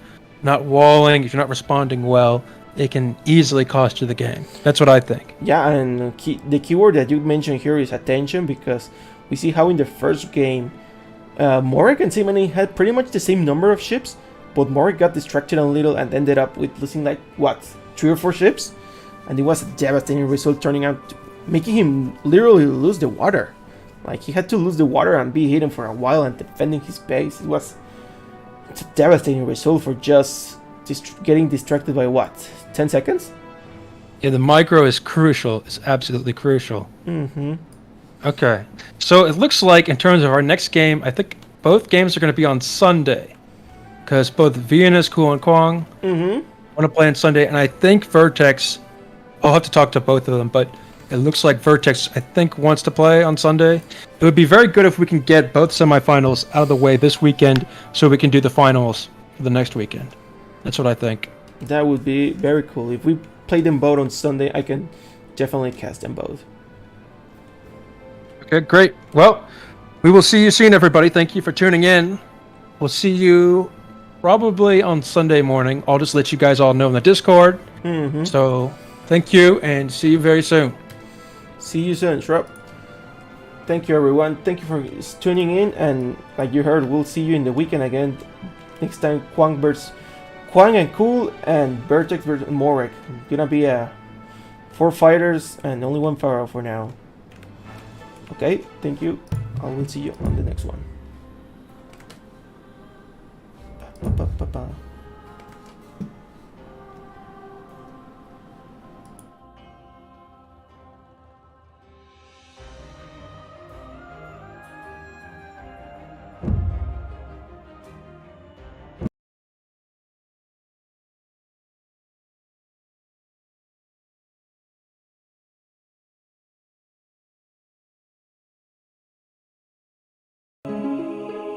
walling, if you're not responding well, it can easily cost you the game. That's what I think. Yeah, and the keyword that you mentioned here is attention, because we see how in the first game, MrMorec and Saymyname had pretty much the same number of ships, but MrMorec got distracted a little and ended up with losing like, what, 3 or 4 ships? And it was a devastating result, turning out making him literally lose the water. Like, he had to lose the water and be hidden for a while and defending his base. It's a devastating result for just getting distracted by what, 10 seconds? Yeah, the micro is crucial. It's absolutely crucial. Mm-hmm. Okay. So it looks like in terms of our next game, I think both games are going to be on Sunday. Because both Venus, Cool, and Kwang Mm-hmm. want to play on Sunday. And I think Vertex, I'll have to talk to both of them, but it looks like Vertex, I think, wants to play on Sunday. It would be very good if we can get both semifinals out of the way this weekend so we can do the finals for the next weekend. That's what I think. That would be very cool. If we play them both on Sunday, I can definitely cast them both. Okay, great. Well, we will see you soon, everybody. Thank you for tuning in. We'll see you probably on Sunday morning. I'll just let you guys all know in the Discord. Mm-hmm. So, thank you, and see you very soon. See you soon, Shrub. Thank you, everyone. Thank you for tuning in, and like you heard, we'll see you in the weekend again. Next time, Kwang and Cool, and Vertex versus MrMorec. Gonna be 4 fighters and only 1 Pharaoh for now. Okay, thank you. I will see you on the next one. Ba, ba, ba, ba.